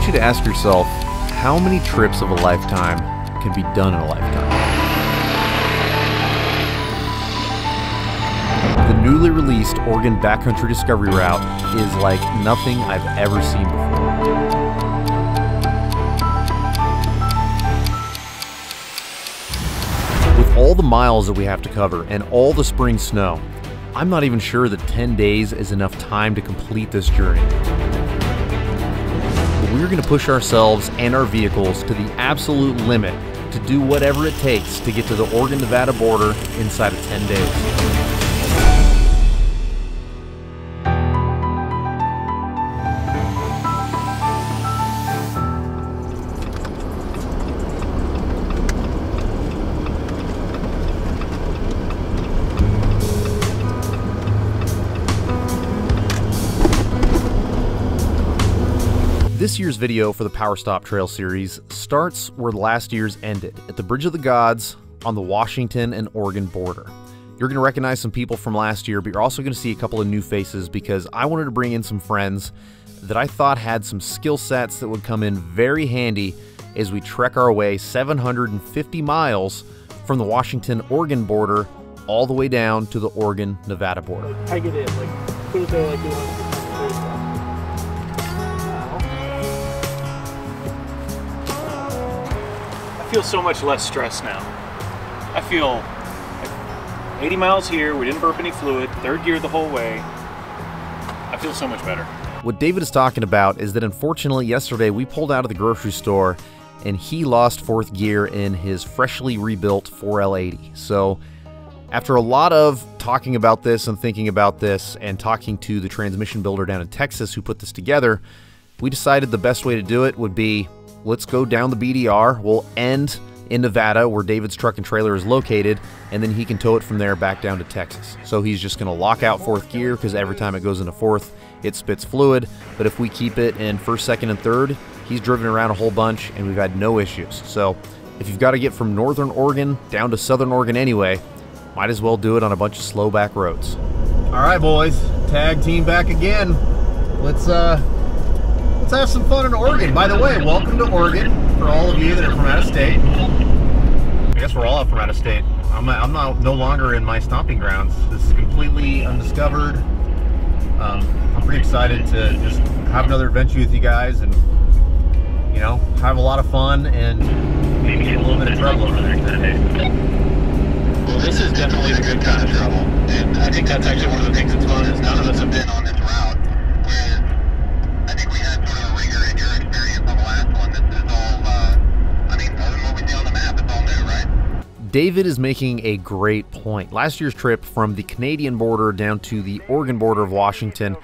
want you to ask yourself, how many trips of a lifetime can be done in a lifetime? The newly released Oregon Backcountry Discovery Route is like nothing I've ever seen before. With all the miles that we have to cover and all the spring snow, I'm not even sure that 10 days is enough time to complete this journey. But we're going to push ourselves and our vehicles to the absolute limit to do whatever it takes to get to the Oregon-Nevada border inside of 10 days. This year's video for the Powerstop Trail Series starts where last year's ended, at the Bridge of the Gods on the Washington and Oregon border. You're going to recognize some people from last year, but you're also going to see a couple of new faces because I wanted to bring in some friends that I thought had some skill sets that would come in very handy as we trek our way 750 miles from the Washington-Oregon border all the way down to the Oregon-Nevada border. I get it, like, put it there like you want. I feel so much less stressed now. I feel like 80 miles here, we didn't burp any fluid, third gear the whole way. I feel so much better. What David is talking about is that unfortunately yesterday we pulled out of the grocery store and he lost fourth gear in his freshly rebuilt 4L80. So after a lot of talking about this and thinking about this and talking to the transmission builder down in Texas who put this together, we decided the best way to do it would be, let's go down the BDR. We'll end in Nevada where David's truck and trailer is located, and then he can tow it from there back down to Texas. So he's just going to lock out fourth gear because every time it goes into fourth, it spits fluid. But if we keep it in first, second, and third, he's driven around a whole bunch and we've had no issues. So if you've got to get from northern Oregon down to southern Oregon anyway, might as well do it on a bunch of slow back roads. All right, boys, tag team back again. Let's have some fun in Oregon. By the way, welcome to Oregon for all of you that are from out of state. I guess we're all from out of state. I'm no longer in my stomping grounds. This is completely undiscovered. I'm pretty excited to just have another adventure with you guys and, you know, have a lot of fun and maybe get a little bit of trouble over the next 10 days. Well, this is definitely the good kind of trouble, and I think that's actually one of the things that's fun is none of us have been on this route. Whereas I think we had sort of a rigor in your experience on the last one. This is all, I mean, other than what we see on the map, it's all new, right? David is making a great point. Last year's trip from the Canadian border down to the Oregon border of Washington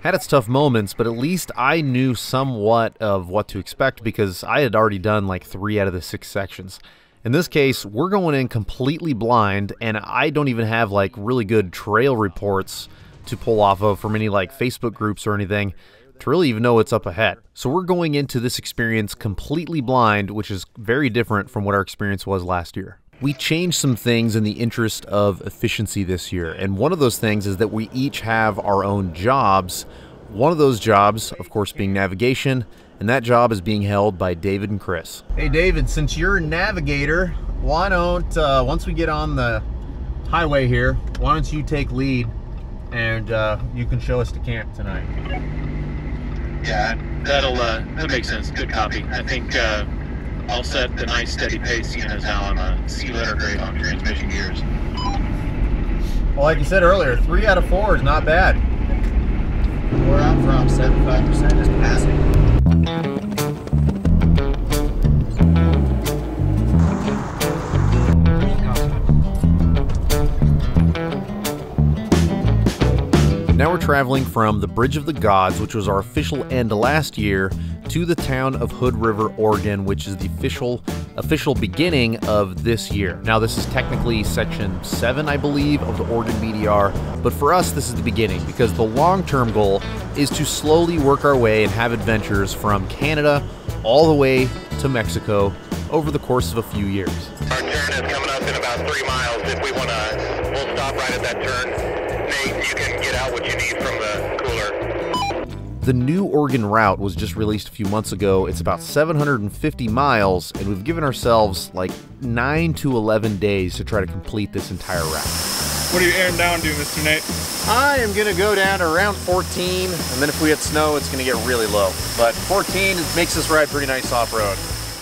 had its tough moments, but at least I knew somewhat of what to expect because I had already done like 3 out of the 6 sections. In this case, we're going in completely blind, and I don't even have like really good trail reports to pull off of from any like Facebook groups or anything to really even know what's up ahead. So we're going into this experience completely blind, which is very different from what our experience was last year. We changed some things in the interest of efficiency this year, and one of those things is that we each have our own jobs. One of those jobs, of course, being navigation, and that job is being held by David and Chris. Hey David, since you're a navigator, why don't, once we get on the highway here, why don't you take lead and you can show us to camp tonight. Yeah, that makes sense. Good copy. I think I'll set the nice steady pace, seeing as how I'm a C-letter grade on transmission gears. Well, like you said earlier, 3 out of 4 is not bad. Where I'm from, 75% is passing. Now we're traveling from the Bridge of the Gods, which was our official end last year, to the town of Hood River, Oregon, which is the official beginning of this year. Now this is technically section 7, I believe, of the Oregon BDR, but for us this is the beginning because the long-term goal is to slowly work our way and have adventures from Canada all the way to Mexico over the course of a few years. Our turn is coming up in about 3 miles. If we want to, we'll stop right at that turn. Nate, you can get out what you need from the cooler. The new Oregon route was just released a few months ago. It's about 750 miles, and we've given ourselves like 9 to 11 days to try to complete this entire route. What are you airing down to, Mr. Nate? I am gonna go down to around 14, and then if we get snow, it's gonna get really low. But 14 makes this ride pretty nice off-road.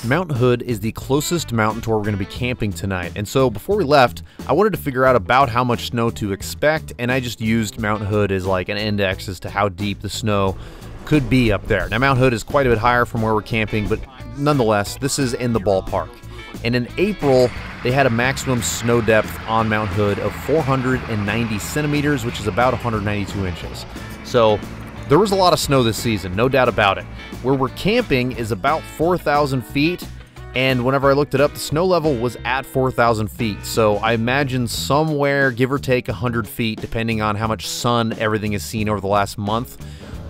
Mount Hood is the closest mountain to where we're gonna be camping tonight. And so before we left, I wanted to figure out about how much snow to expect, and I just used Mount Hood as like an index as to how deep the snow could be up there. Now Mount Hood is quite a bit higher from where we're camping, but nonetheless, this is in the ballpark. And in April, they had a maximum snow depth on Mount Hood of 490 centimeters, which is about 192 inches. So there was a lot of snow this season, no doubt about it. Where we're camping is about 4,000 feet, and whenever I looked it up, the snow level was at 4,000 feet. So I imagine somewhere, give or take 100 feet, depending on how much sun everything has seen over the last month,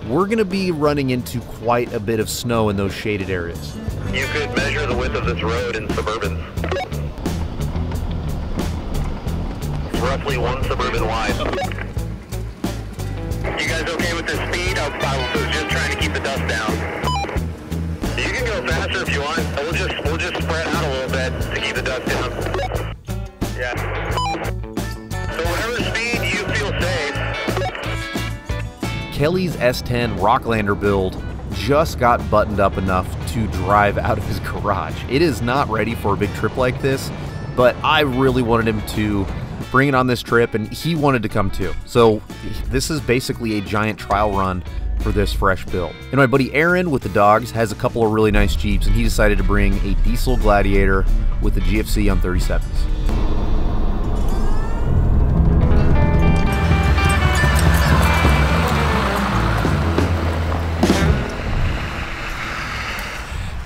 we're gonna be running into quite a bit of snow in those shaded areas. You could measure the width of this road in Suburbans. It's roughly 1 Suburban wide. You guys okay with the speed? I was just trying to keep the dust down. You can go faster if you want. We'll just spread out a little bit to keep the dust down. Yeah. So whatever speed you feel safe. Kelly's S10 Rocklander build just got buttoned up enough to drive out of his garage. It is not ready for a big trip like this, but I really wanted him to bring it on this trip, and he wanted to come too. So this is basically a giant trial run for this fresh build. And my buddy Aaron with the dogs has a couple of really nice Jeeps, and he decided to bring a diesel Gladiator with the GFC on 37s.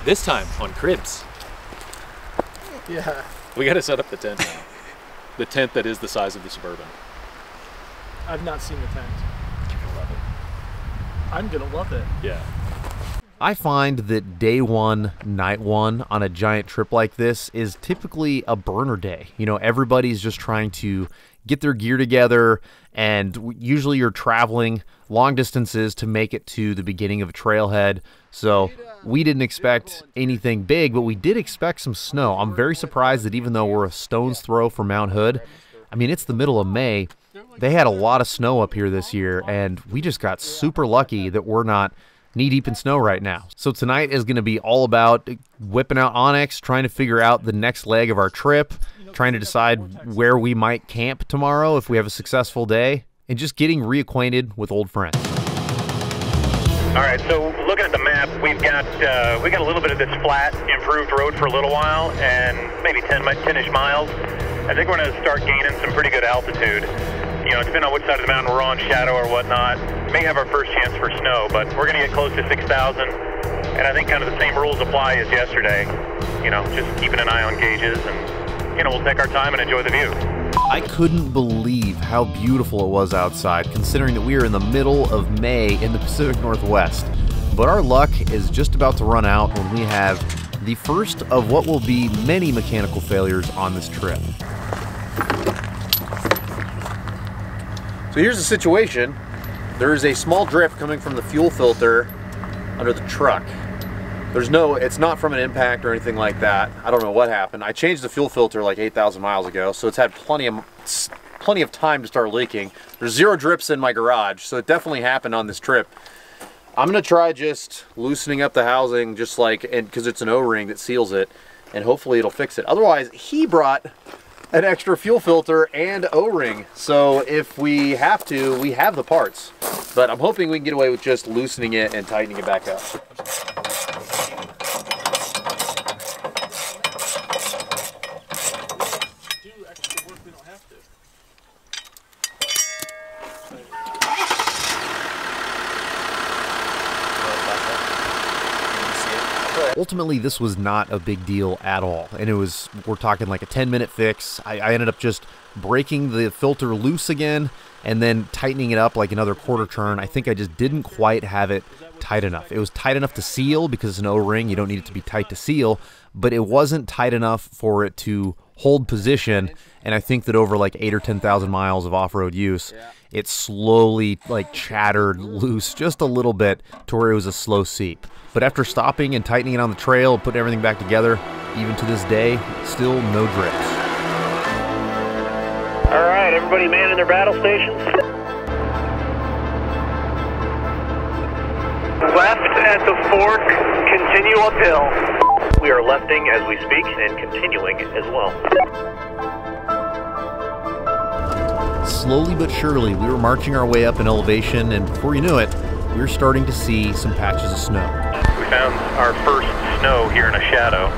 This time on cribs. Yeah. We gotta set up the tent now. The tent that is the size of the Suburban. I've not seen the tent. You're gonna love it. I'm gonna love it. Yeah. I find that day one, night one on a giant trip like this is typically a burner day. You know, everybody's just trying to get their gear together, and usually you're traveling long distances to make it to the beginning of a trailhead. So we didn't expect anything big, but we did expect some snow. I'm very surprised that even though we're a stone's throw from Mount Hood, I mean, it's the middle of May, they had a lot of snow up here this year, and we just got super lucky that we're not knee-deep in snow right now. So tonight is going to be all about whipping out Onyx, trying to figure out the next leg of our trip, trying to decide where we might camp tomorrow if we have a successful day, and just getting reacquainted with old friends. All right, so looking at the map, we got a little bit of this flat, improved road for a little while, and maybe 10-ish miles. I think we're going to start gaining some pretty good altitude. You know, depending on which side of the mountain we're on, shadow or whatnot, may have our first chance for snow, but we're going to get close to 6,000, and I think kind of the same rules apply as yesterday. You know, just keeping an eye on gauges, and, you know, we'll take our time and enjoy the view. I couldn't believe how beautiful it was outside, considering that we are in the middle of May in the Pacific Northwest. But our luck is just about to run out when we have the first of what will be many mechanical failures on this trip. So here's the situation. There is a small drip coming from the fuel filter under the truck. It's not from an impact or anything like that. I don't know what happened. I changed the fuel filter like 8,000 miles ago, so it's had plenty of time to start leaking. There's 0 drips in my garage, so it definitely happened on this trip. I'm gonna try just loosening up the housing, just like, and because it's an O-ring that seals it, and hopefully it'll fix it. Otherwise, he brought an extra fuel filter and O-ring, so if we have to, we have the parts. But I'm hoping we can get away with just loosening it and tightening it back up. Ultimately, this was not a big deal at all, and we're talking like a 10-minute fix. I ended up just breaking the filter loose again and then tightening it up like another quarter turn. I think I just didn't quite have it tight enough. It was tight enough to seal because it's an O-ring. You don't need it to be tight to seal, but it wasn't tight enough for it to hold position. And I think that over like 8,000 or 10,000 miles of off-road use, it slowly like chattered loose just a little bit to where it was a slow seep. But after stopping and tightening it on the trail, putting everything back together, even to this day, still no drips. All right, everybody manning their battle stations. Left at the fork, continue uphill. We are lefting as we speak and continuing as well. Slowly but surely, we were marching our way up in elevation, and before you knew it, we were starting to see some patches of snow. We found our first snow here in a shadow.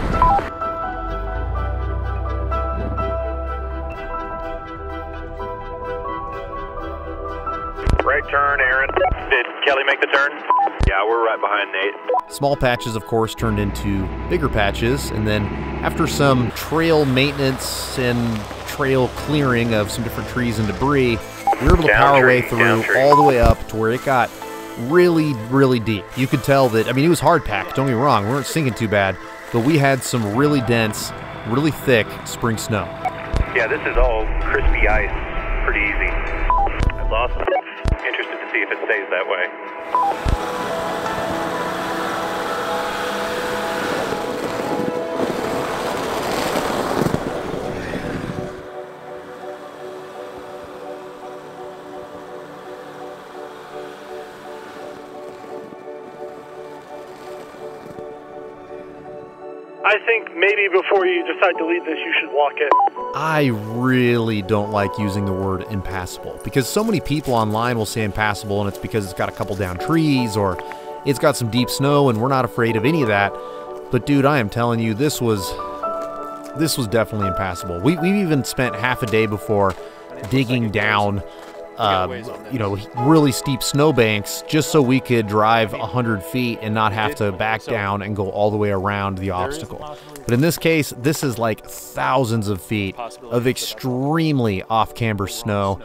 Right turn, Aaron. Did Kelly make the turn? Yeah, we're right behind Nate. Small patches, of course, turned into bigger patches, and then after some trail maintenance and trail clearing of some different trees and debris, we were able to power our way through all the way up to where it got really, really deep. You could tell that, I mean, it was hard packed, don't get me wrong, we weren't sinking too bad, but we had some really dense, really thick spring snow. Yeah, this is all crispy ice, pretty easy. That's awesome. Interested to see if it stays that way. I think maybe before you decide to lead this, you should walk it. I really don't like using the word impassable because so many people online will say impassable and it's because it's got a couple down trees or it's got some deep snow and we're not afraid of any of that. But dude, I am telling you, this was definitely impassable. We even spent half a day before digging down you know, really steep snowbanks just so we could drive 100 feet and not have to back down and go all the way around the obstacle. But in this case, this is like thousands of feet of extremely off-camber snow,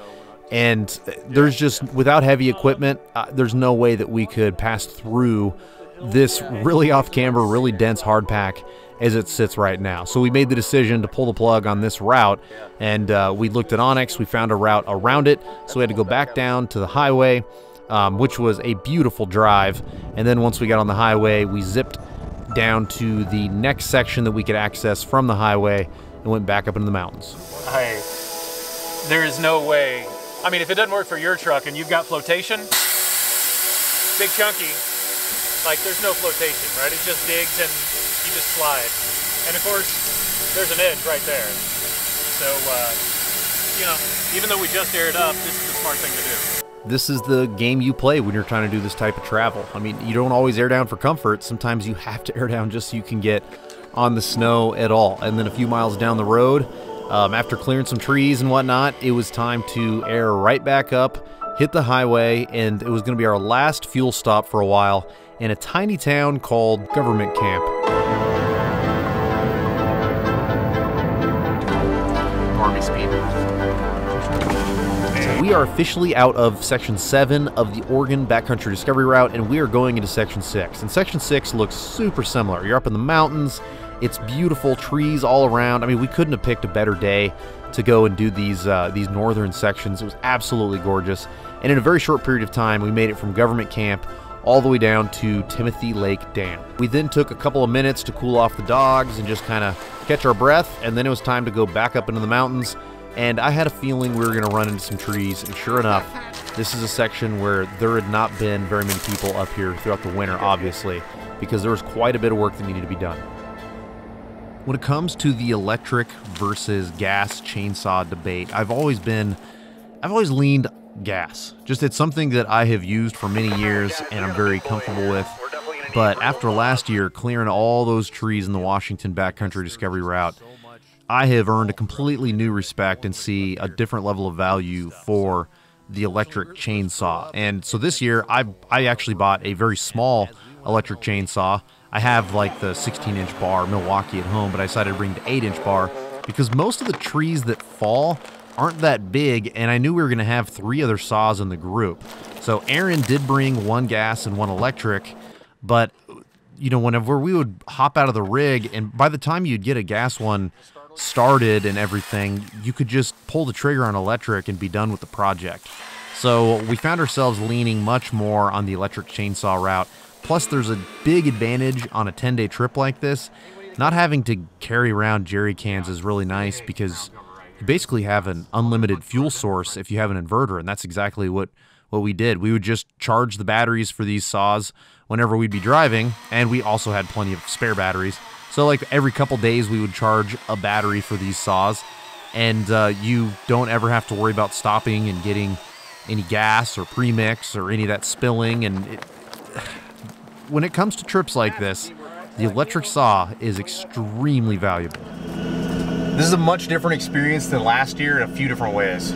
and there's just, without heavy equipment, there's no way that we could pass through this really off-camber, really dense hardpack as it sits right now. So we made the decision to pull the plug on this route, and we looked at Onyx. We found a route around it, so we had to go back down to the highway, which was a beautiful drive. And then once we got on the highway, we zipped down to the next section that we could access from the highway and went back up into the mountains. There is no way. I mean, if it doesn't work for your truck and you've got flotation, big chunky, like there's no flotation, right? It just digs and you just slide. And of course, there's an edge right there. So, you know, even though we just aired up, this is the smart thing to do. This is the game you play when you're trying to do this type of travel. I mean, you don't always air down for comfort. Sometimes you have to air down just so you can get on the snow at all. And then a few miles down the road, after clearing some trees and whatnot, it was time to air right back up, hit the highway, and it was going to be our last fuel stop for a while in a tiny town called Government Camp. Army speed. We are officially out of Section 7 of the Oregon Backcountry Discovery Route, and we are going into Section 6. And Section 6 looks super similar. You're up in the mountains, it's beautiful, trees all around. I mean, we couldn't have picked a better day to go and do these northern sections. It was absolutely gorgeous. And in a very short period of time, we made it from Government Camp all the way down to Timothy Lake Dam. We then took a couple of minutes to cool off the dogs and just kind of catch our breath, and then it was time to go back up into the mountains. And I had a feeling we were going to run into some trees, and sure enough, this is a section where there had not been very many people up here throughout the winter, obviously, because there was quite a bit of work that needed to be done. When it comes to the electric versus gas chainsaw debate, I've always leaned gas. Just, it's something that I have used for many years and I'm very comfortable with. But after last year, clearing all those trees in the Washington Backcountry Discovery Route, I have earned a completely new respect and see a different level of value for the electric chainsaw. And so this year, I actually bought a very small electric chainsaw. I have like the 16-inch bar Milwaukee at home, but I decided to bring the 8-inch bar because most of the trees that fall aren't that big, and I knew we were going to have 3 other saws in the group. So Aaron did bring one gas and one electric, but you know, whenever we would hop out of the rig, and by the time you'd get a gas one started and everything, you could just pull the trigger on electric and be done with the project. So we found ourselves leaning much more on the electric chainsaw route. Plus, there's a big advantage on a 10-day trip like this. Not having to carry around jerry cans is really nice because you basically have an unlimited fuel source if you have an inverter, and that's exactly what we did. We would just charge the batteries for these saws whenever we'd be driving, and we also had plenty of spare batteries. So like every couple days we would charge a battery for these saws, and you don't ever have to worry about stopping and getting any gas or premix or any of that spilling. And when it comes to trips like this, the electric saw is extremely valuable. This is a much different experience than last year in a few different ways.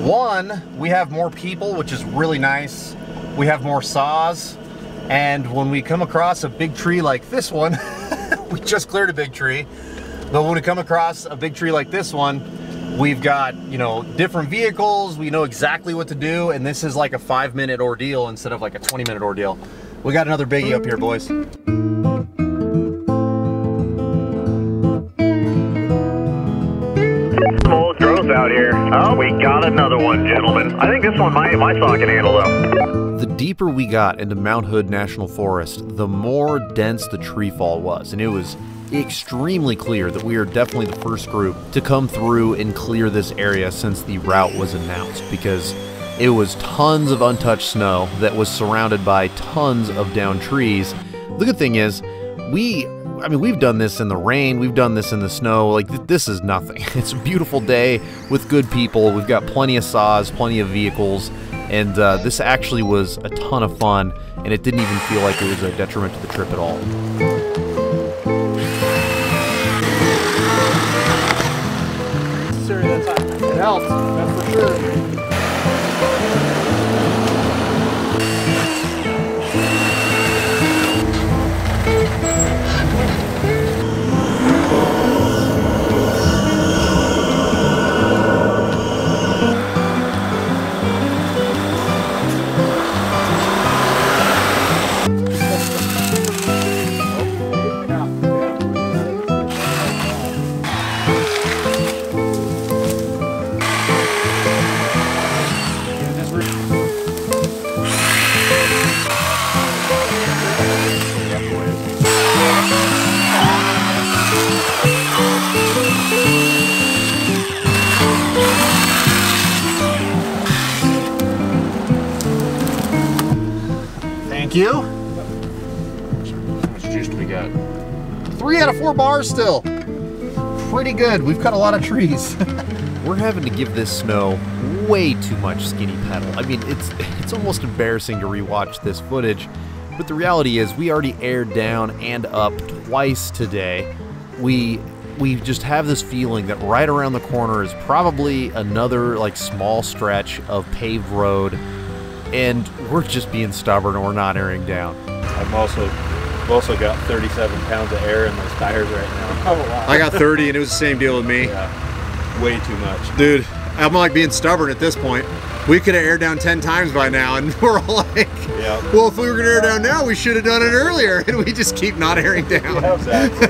One, we have more people, which is really nice. We have more saws, and when we come across a big tree like this one, we just cleared a big tree, but when we come across a big tree like this one, we've got, you know, different vehicles, we know exactly what to do, and this is like a 5-minute ordeal instead of like a 20-minute ordeal. We got another biggie up here, boys. Some old growth out here. Oh, we got another one, gentlemen. I think this one my saw can handle, though. The deeper we got into Mount Hood National Forest, the more dense the tree fall was, and it was extremely clear that we are definitely the first group to come through and clear this area since the route was announced, because it was tons of untouched snow that was surrounded by tons of downed trees. The good thing is, we've done this in the rain, we've done this in the snow, like this is nothing. It's a beautiful day with good people, we've got plenty of saws, plenty of vehicles, and this actually was a ton of fun, and it didn't even feel like it was a detriment to the trip at all. It helped, that's for sure. You? How much juice do we got? 3 out of 4 bars still. Pretty good. We've cut a lot of trees. We're having to give this snow way too much skinny pedal. I mean, it's almost embarrassing to rewatch this footage, but the reality is we already aired down and up twice today. We just have this feeling that right around the corner is probably another like small stretch of paved road, and we're just being stubborn and we're not airing down. I've also got 37 pounds of air in those tires right now. Oh, wow. I got 30 and it was the same deal with me. Yeah, way too much. Dude, I'm like being stubborn at this point. We could have aired down 10 times by now, and we're all like, yeah. Well, if we were gonna air down now, we should have done it earlier, and we just keep not airing down. Yeah, exactly.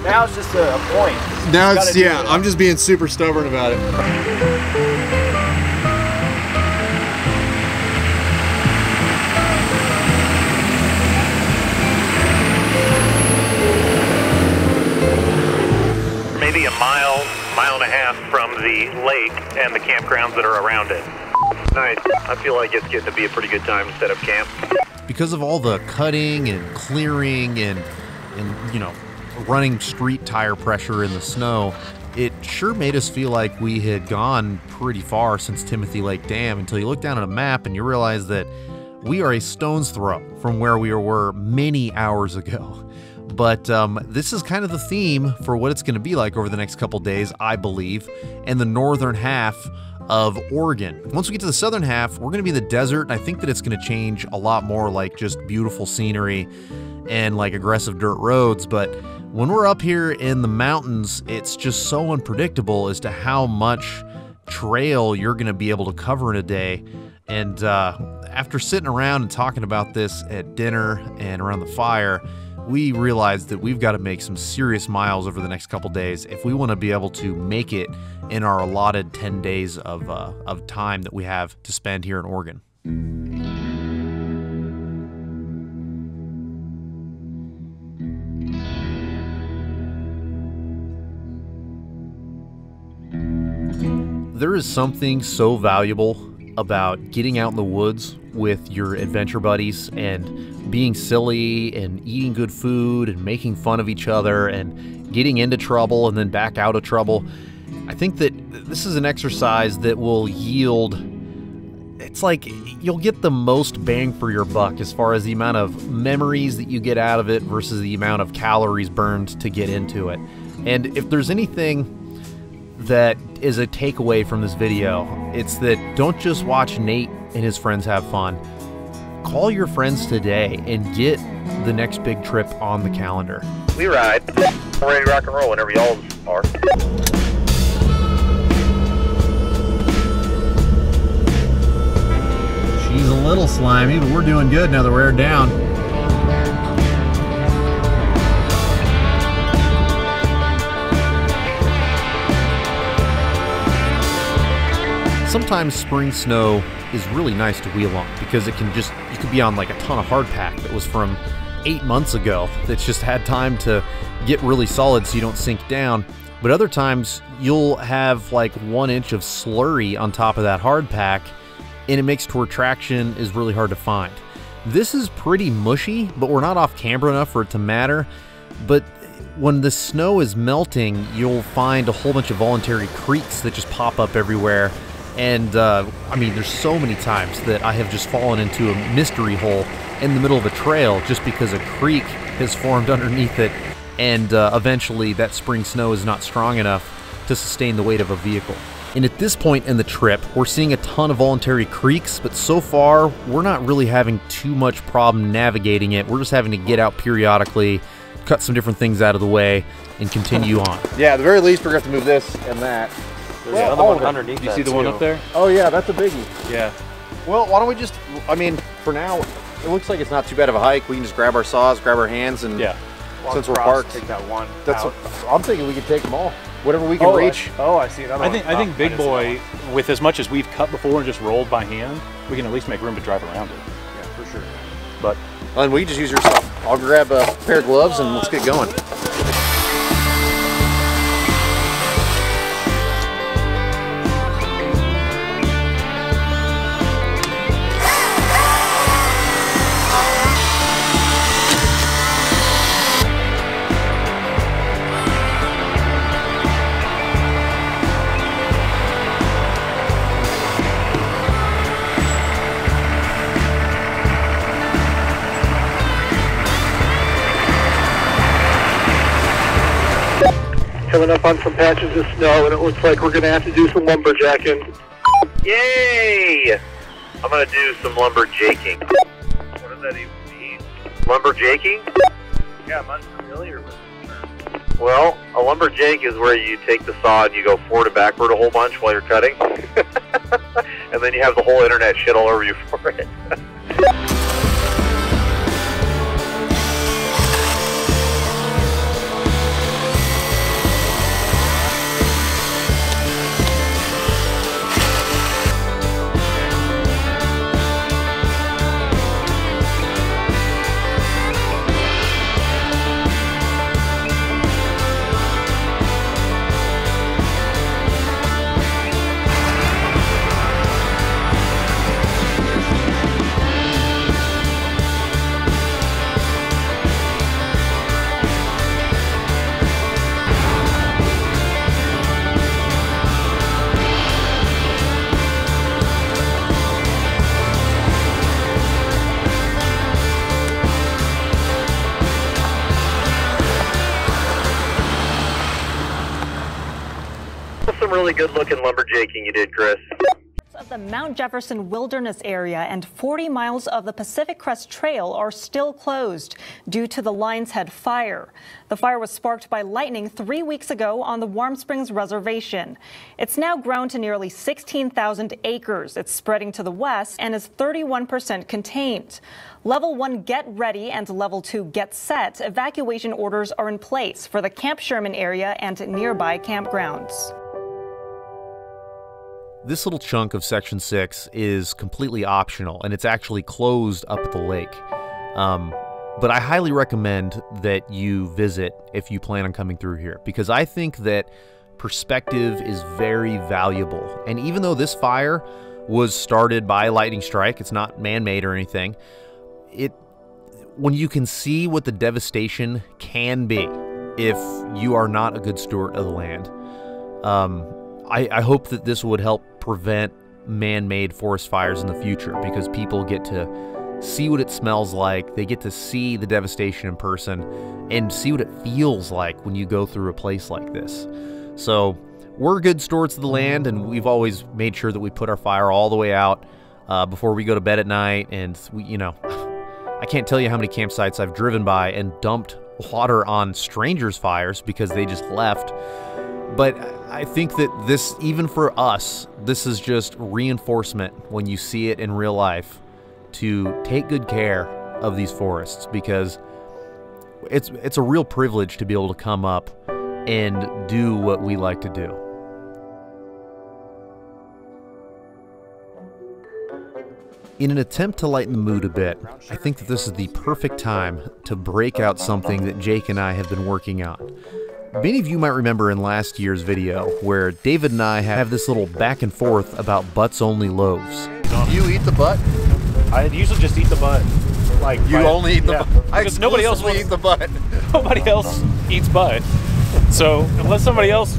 Now it's just a point. Now it's, yeah, I'm just being super stubborn about it. Maybe a mile and a half from the lake and the campgrounds that are around it. Nice. I feel like it's getting to be a pretty good time to set up camp. Because of all the cutting and clearing and you know, running street tire pressure in the snow, it sure made us feel like we had gone pretty far since Timothy Lake Dam, until you look down at a map and you realize that we are a stone's throw from where we were many hours ago. But this is kind of the theme for what it's going to be like over the next couple days, I believe, in the northern half of Oregon. Once we get to the southern half, we're going to be in the desert, and I think that it's going to change a lot more, like just beautiful scenery and like aggressive dirt roads. But when we're up here in the mountains, it's just so unpredictable as to how much trail you're going to be able to cover in a day. And after sitting around and talking about this at dinner and around the fire, we realized that we've got to make some serious miles over the next couple days if we want to be able to make it in our allotted 10 days of time that we have to spend here in Oregon. There is something so valuable about getting out in the woods with your adventure buddies and being silly and eating good food and making fun of each other and getting into trouble and then back out of trouble. I think that this is an exercise that will yield, it's like you'll get the most bang for your buck as far as the amount of memories that you get out of it versus the amount of calories burned to get into it. And if there's anything that is a takeaway from this video, it's that don't just watch Nate and his friends have fun. Call your friends today and get the next big trip on the calendar. We ride. We're ready to rock and roll whenever y'all are. She's a little slimy, but we're doing good now that we're aired down. Sometimes spring snow is really nice to wheel on because it can just, you could be on like a ton of hardpack that was from 8 months ago that's just had time to get really solid so you don't sink down. But other times you'll have like 1 inch of slurry on top of that hardpack and it makes tour traction is really hard to find. This is pretty mushy, but we're not off camber enough for it to matter. But when the snow is melting, you'll find a whole bunch of voluntary creeks that just pop up everywhere. And I mean, there's so many times that I have just fallen into a mystery hole in the middle of a trail just because a creek has formed underneath it, and eventually that spring snow is not strong enough to sustain the weight of a vehicle. And at this point in the trip, we're seeing a ton of voluntary creeks, but so far we're not really having too much problem navigating it. We're just having to get out periodically, cut some different things out of the way, and continue on. Yeah, at the very least, we're going to have to move this and that. There's another one underneath. Do you see the one up there? Oh yeah, that's a biggie. Yeah. Well, why don't we just, I mean, for now, it looks like it's not too bad of a hike. We can just grab our saws, grab our hands, and since we're parked, take that one. That's what, I'm thinking we could take them all. Whatever we can reach. I see another one. I think Big Boy, with as much as we've cut before and just rolled by hand, we can at least make room to drive around it. Yeah, for sure. But and we just use your stuff. I'll grab a pair of gloves and let's get going. Coming up on some patches of snow, and it looks like we're going to have to do some lumberjacking. Yay! I'm going to do some lumberjaking. What does that even mean? Lumberjaking? Yeah, I'm unfamiliar with this term. Well, a lumberjake is where you take the saw and you go forward and backward a whole bunch while you're cutting. And then you have the whole internet shit all over you for it. Some really good looking lumberjaking you did, Chris. of the Mount Jefferson Wilderness area and 40 miles of the Pacific Crest Trail are still closed due to the Lions Head fire. The fire was sparked by lightning 3 weeks ago on the Warm Springs Reservation. It's now grown to nearly 16,000 acres. It's spreading to the west and is 31% contained. Level 1 Get Ready and Level 2 Get Set evacuation orders are in place for the Camp Sherman area and nearby campgrounds. This little chunk of Section 6 is completely optional, and it's actually closed up at the lake. But I highly recommend that you visit if you plan on coming through here, because I think that perspective is very valuable. And even though this fire was started by a lightning strike, it's not man-made or anything, when you can see what the devastation can be if you are not a good steward of the land, I hope that this would help prevent man-made forest fires in the future, because people get to see what it smells like, they get to see the devastation in person, and see what it feels like when you go through a place like this. So we're good stewards of the land, and we've always made sure that we put our fire all the way out before we go to bed at night. And I can't tell you how many campsites I've driven by and dumped water on strangers' fires because they just left. But I think that this, even for us, this is just reinforcement when you see it in real life to take good care of these forests, because it's a real privilege to be able to come up and do what we like to do. In an attempt to lighten the mood a bit, I think that this is the perfect time to break out something that Jake and I have been working on. Many of you might remember in last year's video where David and I have this little back and forth about butts-only loaves. Do you eat the butt? I usually just eat the butt. Like you only eat the butt? Because nobody else eat the butt. Nobody else eats butt. So unless somebody else,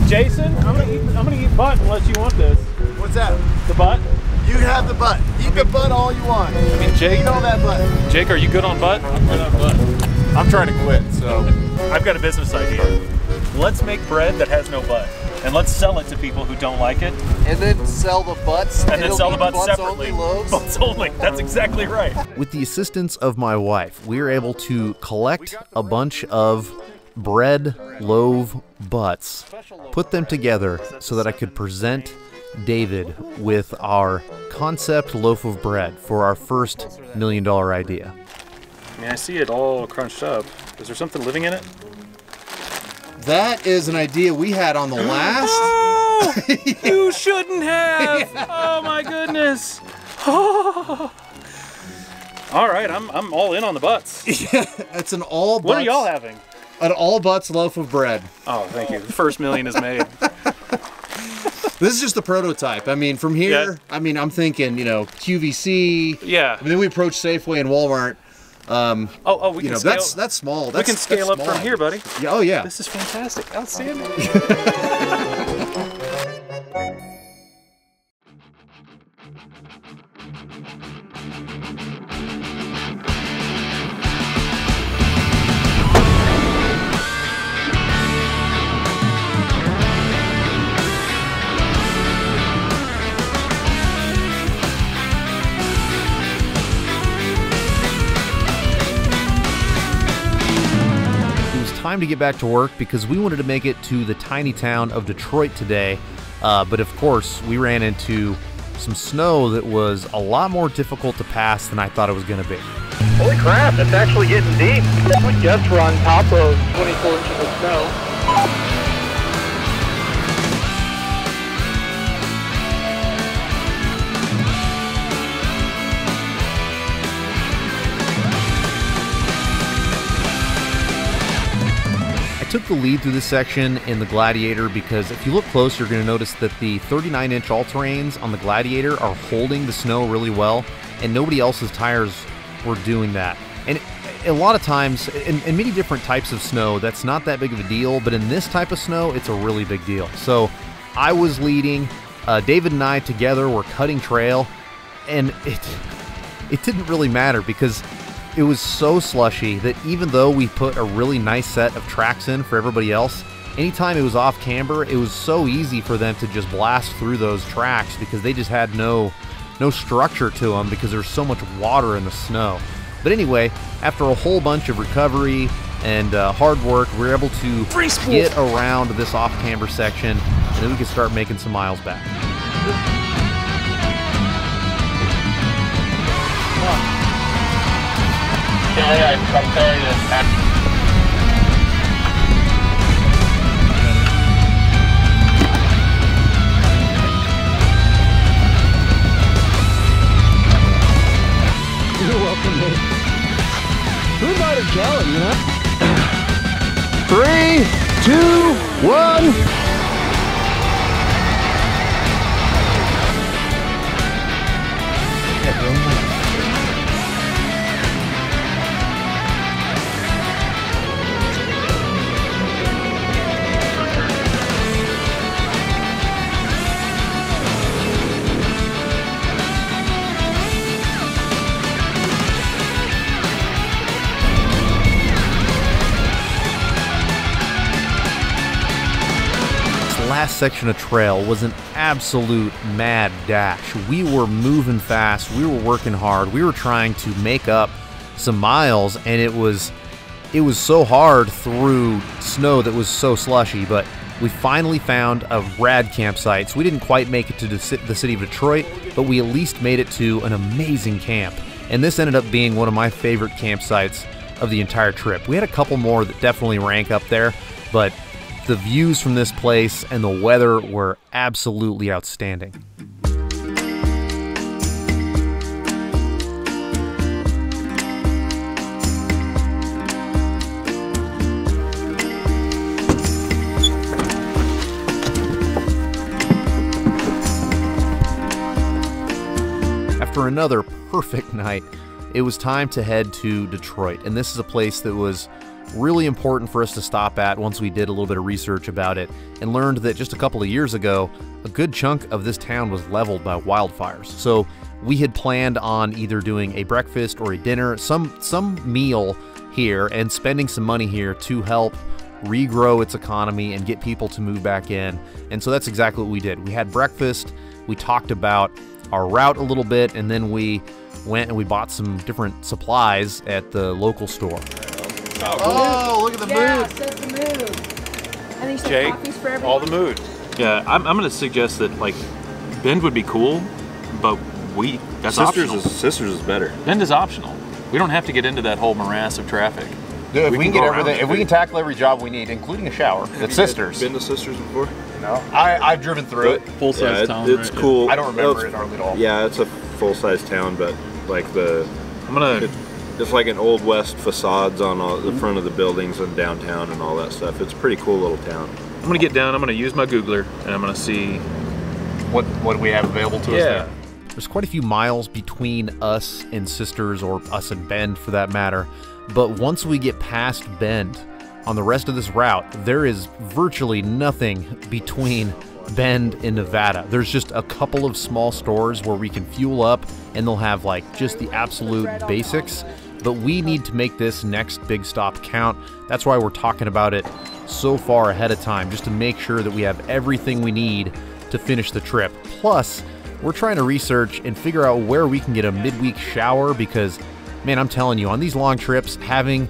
Jason, I'm gonna eat butt unless you want this. What's that? The butt? You can have the butt. Eat the butt all you want. I mean, Jake, eat all that butt. Jake, are you good on butt? I'm good on butt. I'm trying to quit, so. I've got a business idea. Let's make bread that has no butt, and let's sell it to people who don't like it. And then sell the butts. And then sell the butts separately. Loaves. Butts only. That's exactly right. With the assistance of my wife, we were able to collect a bunch of bread loaf butts, put them together so that I could present David with our concept loaf of bread for our first $1 million idea. I mean, I see it all crunched up. Is there something living in it? That is an idea we had on the last. Oh, you shouldn't have. Oh my goodness. Oh. All right, I'm all in on the butts. Yeah, it's an all butts. What are y'all having? An all butts loaf of bread. Oh, thank you. The first $1 million is made. This is just the prototype. I mean, from here, Yeah. I mean, I'm thinking, Yeah. QVC. And then we approach Safeway and Walmart. We can scale. That's small. We can scale up from here, buddy. Yeah, oh yeah. This is fantastic. Outstanding. Time to get back to work because we wanted to make it to the tiny town of Detroit today, but of course we ran into some snow that was a lot more difficult to pass than I thought it was going to be. Holy crap, it's actually getting deep. We just were on top of 24 inches of snow. I took the lead through this section in the Gladiator because if you look close, you're going to notice that the 39-inch all-terrains on the Gladiator are holding the snow really well, and nobody else's tires were doing that. And a lot of times, in many different types of snow, that's not that big of a deal, but in this type of snow, it's a really big deal. So I was leading, David and I together were cutting trail, and it didn't really matter because it was so slushy that even though we put a really nice set of tracks in for everybody else, anytime it was off camber, it was so easy for them to just blast through those tracks because they just had no structure to them because there's so much water in the snow. But anyway, after a whole bunch of recovery and hard work, we were able to get around this off-camber section, and then we could start making some miles back. I'm sorry to You're welcome, mate. Who invited Kellen, you know? 3, 2, 1. Last section of trail was an absolute mad dash. We were moving fast, we were working hard, we were trying to make up some miles, and it was so hard through snow that was so slushy, but we finally found a rad campsite. So we didn't quite make it to the city of Detroit, but we at least made it to an amazing camp. And this ended up being one of my favorite campsites of the entire trip. We had a couple more that definitely rank up there, but the views from this place and the weather were absolutely outstanding. After another perfect night, it was time to head to Detroit, and this is a place that was really important for us to stop at once we did a little bit of research about it and learned that just a couple of years ago, a good chunk of this town was leveled by wildfires. So we had planned on either doing a breakfast or a dinner, some meal here, and spending some money here to help regrow its economy and get people to move back in. And so that's exactly what we did. We had breakfast, we talked about our route a little bit, and then we went and we bought some different supplies at the local store. Oh, look at the mood. Set the mood. And these Jake, coffees for everyone. all the mood. Yeah, I'm going to suggest that, like, Bend would be cool, but that's optional. Sisters is better. Bend is optional. We don't have to get into that whole morass of traffic. Dude, if we can get everything, if we can tackle every job we need, including a shower, it's Sisters. Been to Sisters before? No. I've driven through it. Full-size town, it's right? cool. I don't remember it hardly at all. Yeah, it's a full-size town, but like it's like an old west facades on the front of the buildings and downtown and all that stuff. It's a pretty cool little town. I'm going to get down, I'm going to use my Googler, and I'm going to see what we have available to us there. There's quite a few miles between us and Sisters, or us and Bend for that matter, but once we get past Bend on the rest of this route, there is virtually nothing between Bend and Nevada. There's just a couple of small stores where we can fuel up, and they'll have like just the absolute basics, but we need to make this next big stop count. That's why we're talking about it so far ahead of time, just to make sure that we have everything we need to finish the trip. Plus, we're trying to research and figure out where we can get a midweek shower, because man, I'm telling you, on these long trips, having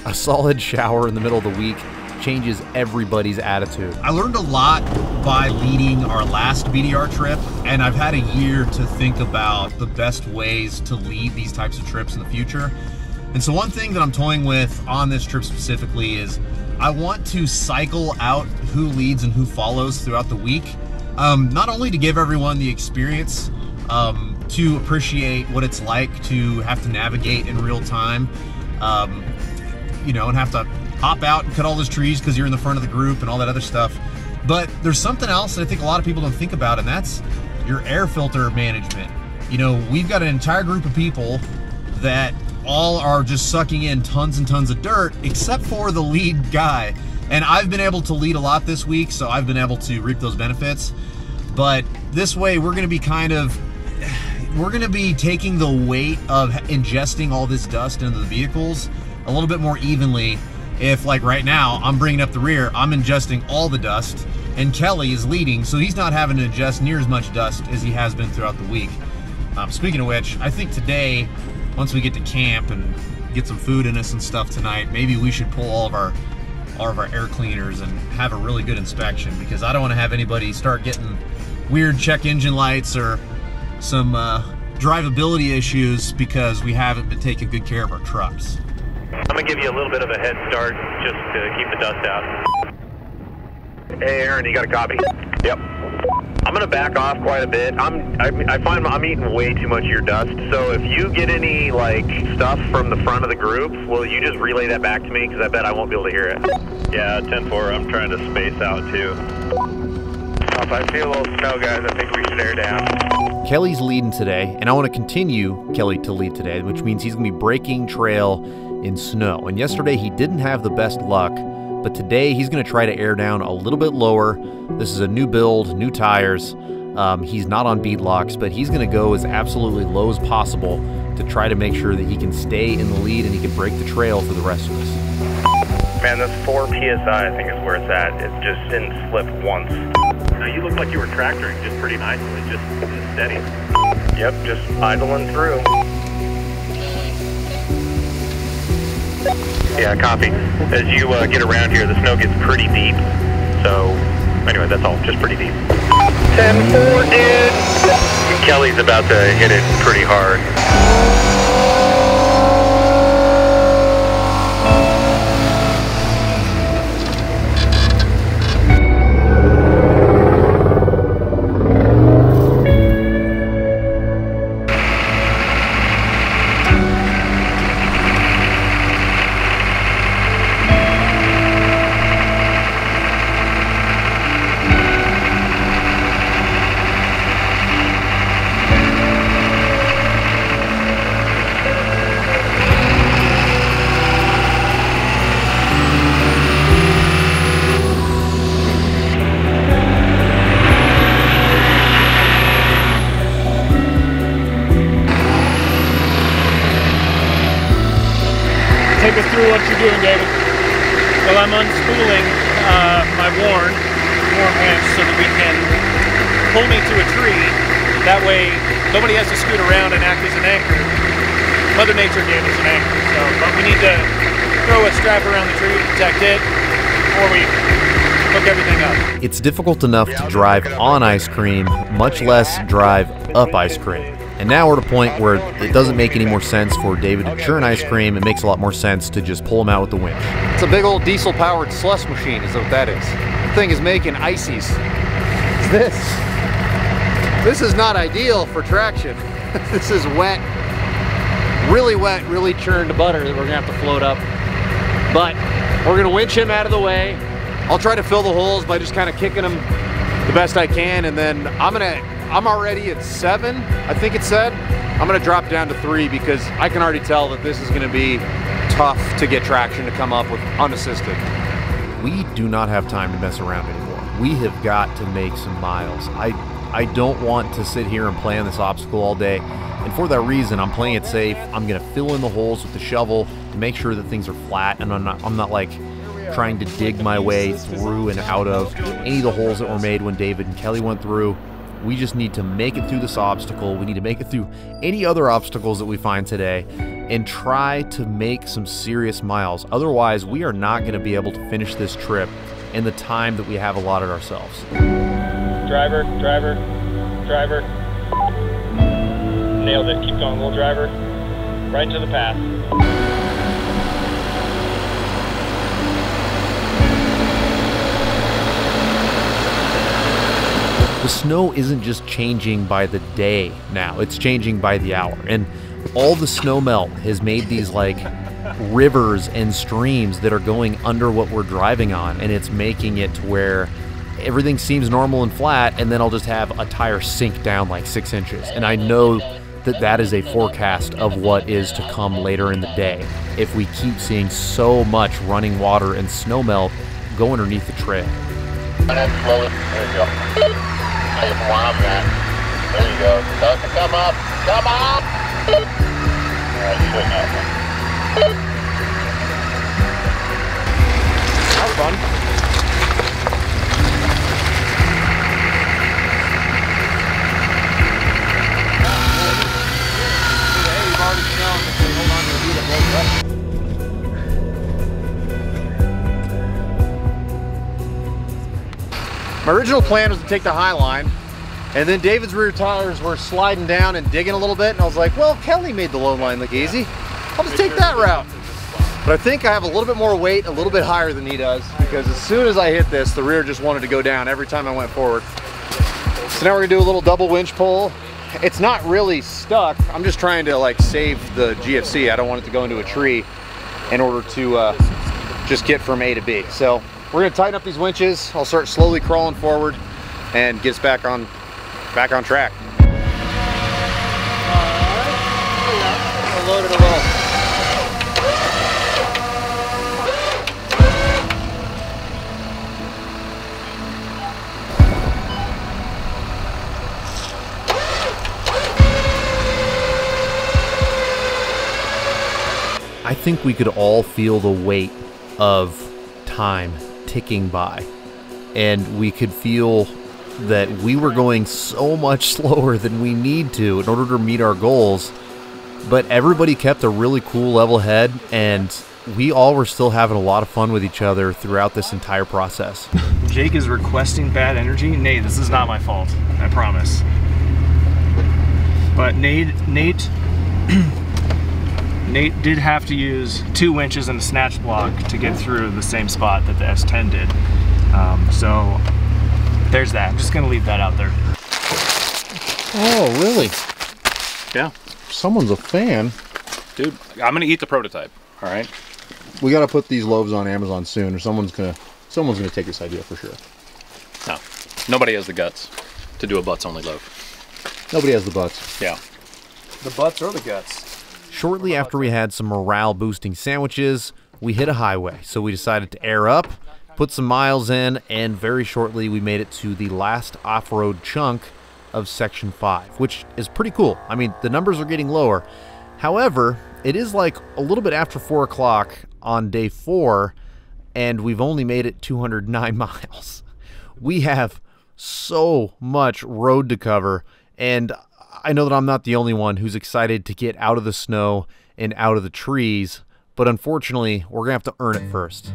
a solid shower in the middle of the week changes everybody's attitude. I learned a lot by leading our last BDR trip, and I've had a year to think about the best ways to lead these types of trips in the future. And so one thing that I'm toying with on this trip specifically is I want to cycle out who leads and who follows throughout the week, not only to give everyone the experience to appreciate what it's like to have to navigate in real time, you know, and have to hop out and cut all those trees because you're in the front of the group and all that other stuff. But there's something else that I think a lot of people don't think about, and that's your air filter management. You know, we've got an entire group of people that all are just sucking in tons and tons of dirt, except for the lead guy. And I've been able to lead a lot this week, so I've been able to reap those benefits. But this way, we're gonna be taking the weight of ingesting all this dust into the vehicles a little bit more evenly if, like right now, I'm bringing up the rear, I'm ingesting all the dust, and Kelly is leading, so he's not having to ingest near as much dust as he has been throughout the week. Speaking of which, I think today, once we get to camp and get some food in us and stuff tonight, maybe we should pull all of our air cleaners and have a really good inspection, because I don't want to have anybody start getting weird check engine lights or some drivability issues because we haven't been taking good care of our trucks. I'm gonna give you a little bit of a head start just to keep the dust out. Hey Aaron, you got a copy? Yep. I'm gonna back off quite a bit. I find I'm eating way too much of your dust. So if you get any like stuff from the front of the group, will you just relay that back to me? Because I bet I won't be able to hear it. Yeah, 10-4. I'm trying to space out too. If I feel a little snow, guys, I think we should air down. Kelly's leading today, and I want to continue Kelly to lead today, which means he's going to be breaking trail in snow. And yesterday he didn't have the best luck, but today he's going to try to air down a little bit lower. This is a new build, new tires. He's not on bead locks, but he's going to go as absolutely low as possible to try to make sure that he can stay in the lead and he can break the trail for the rest of us. Man, this 4 PSI I think is where it's at. It just didn't slip once. Now you look like you were tractoring just pretty nicely, just steady. Yep, just idling through. Yeah, copy. As you get around here, the snow gets pretty deep. So, anyway, that's all, just pretty deep. 10-4, dude! Kelly's about to hit it pretty hard. Take us through what you're doing, David. Well, I'm unspooling my worn hatch so that we can pull me to a tree. That way, nobody has to scoot around and act as an anchor. Mother Nature gave us an anchor, so but we need to throw a strap around the tree to protect it before we hook everything up. It's difficult enough to drive on ice cream, much less drive up ice cream. And now we're at a point where it doesn't make any more sense for David to churn ice cream. It makes a lot more sense to just pull him out with the winch. It's a big old diesel-powered slush machine is what that is. The thing is making ices. This is not ideal for traction. This is wet, really churned butter that we're gonna have to float up. But we're gonna winch him out of the way. I'll try to fill the holes by just kind of kicking him the best I can, and then I'm already at 7, I think it said. I'm gonna drop down to 3 because I can already tell that this is gonna be tough to get traction to come up with unassisted. We do not have time to mess around anymore. We have got to make some miles. I don't want to sit here and play on this obstacle all day. And for that reason, I'm playing it safe. I'm gonna fill in the holes with the shovel to make sure that things are flat, and I'm not like trying to dig my way through and out of any of the holes that were made when David and Kelly went through. We just need to make it through this obstacle. We need to make it through any other obstacles that we find today and try to make some serious miles. Otherwise, we are not going to be able to finish this trip in the time that we have allotted ourselves. Driver. Nailed it. Keep going, little driver. Right into the path. The snow isn't just changing by the day now, it's changing by the hour. And all the snow melt has made these like rivers and streams that are going under what we're driving on, and it's making it to where everything seems normal and flat, and then I'll just have a tire sink down like 6 inches. And I know that that is a forecast of what is to come later in the day if we keep seeing so much running water and snow melt go underneath the trail. There you go. There you go. Start to come up. Come up! Alright, shouldn't happen. My original plan was to take the high line, and then David's rear tires were sliding down and digging a little bit, and I was like, well, Kelly made the low line look easy. I'll just take that route. But I think I have a little bit more weight, a little bit higher than he does, because as soon as I hit this, the rear just wanted to go down every time I went forward. So now we're gonna do a little double winch pull. It's not really stuck. I'm just trying to like save the GFC. I don't want it to go into a tree in order to just get from A to B. So we're gonna tighten up these winches. I'll start slowly crawling forward and get us back on track. I'll load it a little. I think we could all feel the weight of time ticking by, and we could feel that we were going so much slower than we need to in order to meet our goals, but everybody kept a really cool level head, and we all were still having a lot of fun with each other throughout this entire process. Jake is requesting bad energy. Nate, this is not my fault, I promise. But Nate did have to use 2 winches and a snatch block to get through the same spot that the S10 did. So there's that. I'm just gonna leave that out there. Oh, really? Yeah. Someone's a fan. Dude, I'm gonna eat the prototype, all right? We gotta put these loaves on Amazon soon, or someone's gonna take this idea for sure. No, nobody has the guts to do a butts only loaf. Nobody has the butts. Yeah. The butts or the guts? Shortly after we had some morale-boosting sandwiches, we hit a highway, so we decided to air up, put some miles in, and very shortly we made it to the last off-road chunk of Section 5, which is pretty cool. I mean, the numbers are getting lower. However, it is like a little bit after 4 o'clock on day 4, and we've only made it 209 miles. We have so much road to cover, and I know that I'm not the only one who's excited to get out of the snow and out of the trees, but unfortunately, we're gonna have to earn it first.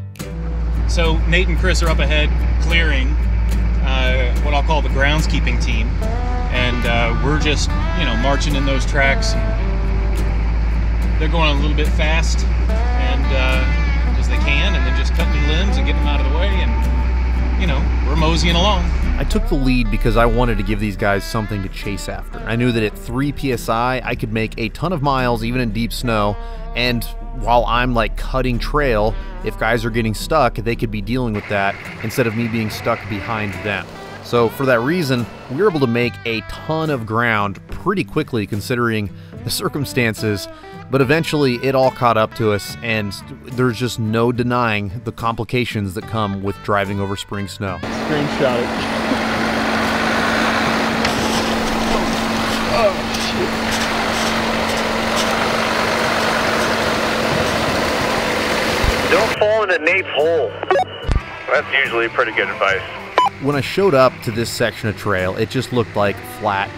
So Nate and Chris are up ahead clearing what I'll call the groundskeeping team, and we're just, you know, marching in those tracks. They're going a little bit fast, and as they can, and then just cutting limbs and getting them out of the way, and you know, we're moseying along. I took the lead because I wanted to give these guys something to chase after. I knew that at 3 PSI, I could make a ton of miles even in deep snow, and while I'm like cutting trail, if guys are getting stuck, they could be dealing with that instead of me being stuck behind them. So for that reason, we were able to make a ton of ground pretty quickly considering the circumstances, but eventually it all caught up to us, and there's just no denying the complications that come with driving over spring snow. Screenshot it. Oh, shit. Don't fall into Nate's hole. That's usually pretty good advice. When I showed up to this section of trail, it just looked like flat,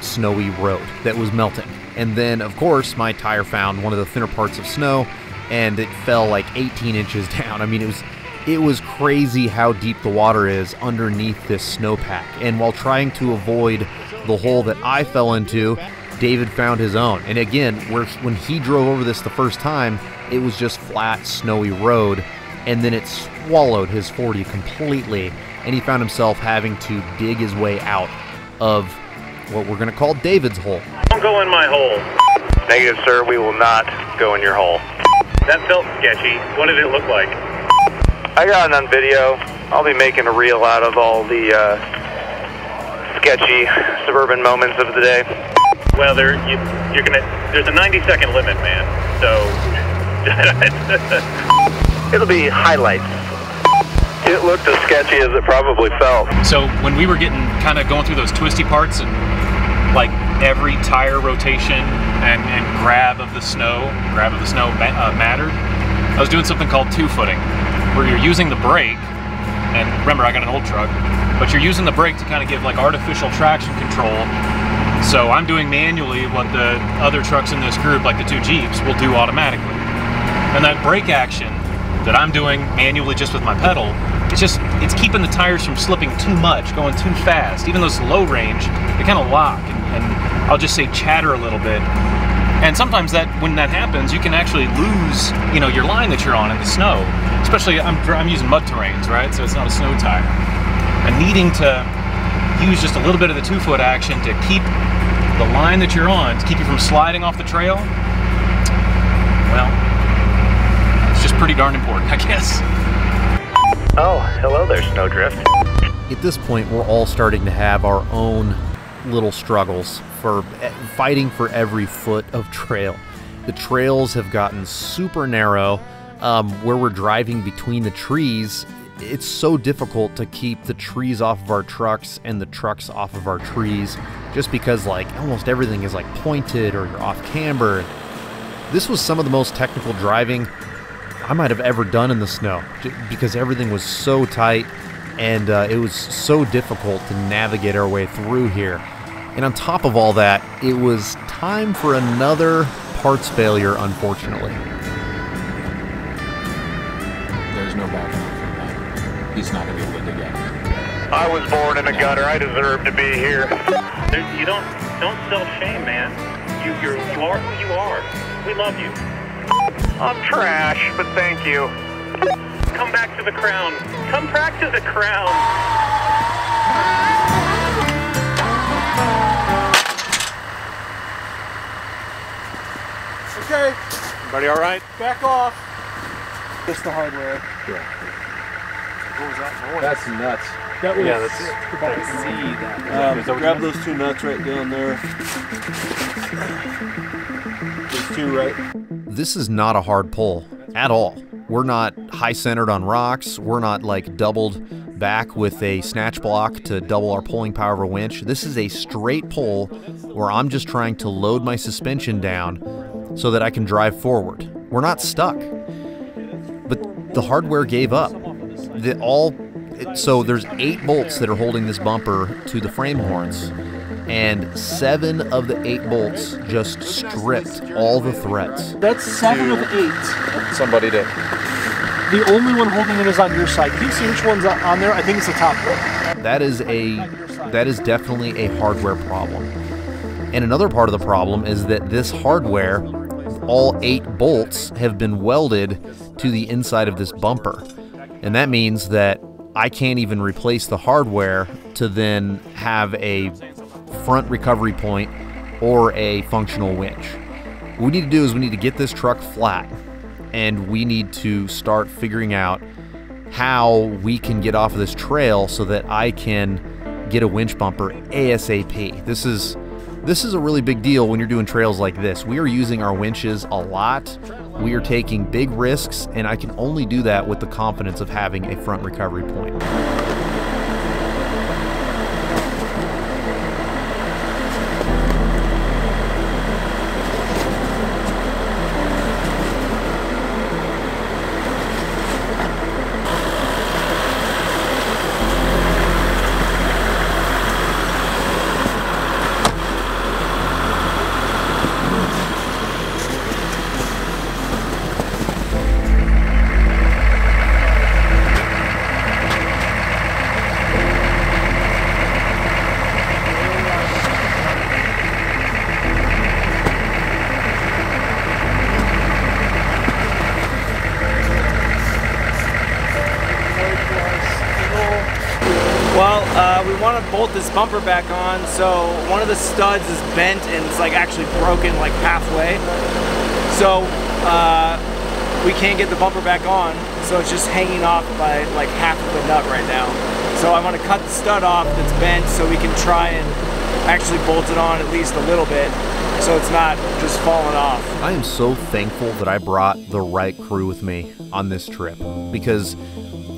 snowy road that was melting. And then, of course, my tire found one of the thinner parts of snow, and it fell like 18 inches down. I mean, it was crazy how deep the water is underneath this snowpack. And while trying to avoid the hole that I fell into, David found his own. And again, when he drove over this the first time, it was just flat, snowy road, and then it swallowed his 40 completely, and he found himself having to dig his way out of what we're going to call David's hole. Don't go in my hole. Negative, sir. We will not go in your hole. That felt sketchy. What did it look like? I got it on video. I'll be making a reel out of all the sketchy suburban moments of the day. Well, you're gonna. There's a 90-second limit, man. So it'll be highlights. It looked as sketchy as it probably felt. So when we were kind of going through those twisty parts and like every tire rotation and grab of the snow mattered, I was doing something called two-footing, where you're using the brake, and remember I got an old truck, but you're using the brake to kind of give like artificial traction control. So I'm doing manually what the other trucks in this group, like the 2 Jeeps, will do automatically. And that brake action that I'm doing manually just with my pedal, it's keeping the tires from slipping too much, going too fast. Even those low range, they kind of lock and I'll just say chatter a little bit. And sometimes when that happens, you can actually lose, you know, your line that you're on in the snow. Especially, I'm using mud terrains, right? So it's not a snow tire. And needing to use just a little bit of the 2-foot action to keep the line that you're on, to keep you from sliding off the trail, well, it's just pretty darn important, I guess. Oh, hello there, Snowdrift. At this point, we're all starting to have our own little struggles for fighting for every foot of trail. The trails have gotten super narrow. Where we're driving between the trees, it's so difficult to keep the trees off of our trucks and the trucks off of our trees, just because like almost everything is like pointed or you're off camber. This was some of the most technical driving I might have ever done in the snow, because everything was so tight and it was so difficult to navigate our way through here. And on top of all that, it was time for another parts failure, unfortunately. There's no backing up from that. He's not going to be able to dig out. I was born in a gutter. I deserve to be here. You don't self-shame, man. You are who you are. We love you. I'm trash, but thank you. Come back to the crown. Come practice at crown. Okay. Everybody all right? Back off. Just the hardware. Yeah. What was that noise? That's nuts. That was, yeah, that's it. I see that. Grab those 2 nuts right down there. Those 2 right. This is not a hard pull at all. We're not high centered on rocks. We're not like doubled back with a snatch block to double our pulling power of a winch. This is a straight pull where I'm just trying to load my suspension down so that I can drive forward. We're not stuck. But the hardware gave up. So there's 8 bolts that are holding this bumper to the frame horns, and 7 of the 8 bolts just stripped all the threads. That's 7 of 8. Somebody did. The only one holding it is on your side. Can you see which one's on there? I think it's the top one. That is definitely a hardware problem. And another part of the problem is that this hardware, all 8 bolts, have been welded to the inside of this bumper. And that means that I can't even replace the hardware to then have a front recovery point or a functional winch. What we need to do is we need to get this truck flat, and we need to start figuring out how we can get off of this trail so that I can get a winch bumper ASAP. This is a really big deal when you're doing trails like this. We are using our winches a lot. We are taking big risks, and I can only do that with the confidence of having a front recovery point. We want to bolt this bumper back on, so one of the studs is bent and it's like actually broken like halfway. So we can't get the bumper back on, so it's just hanging off by like half of the nut right now. So I want to cut the stud off that's bent so we can try and actually bolt it on at least a little bit so it's not just falling off. I am so thankful that I brought the right crew with me on this trip, because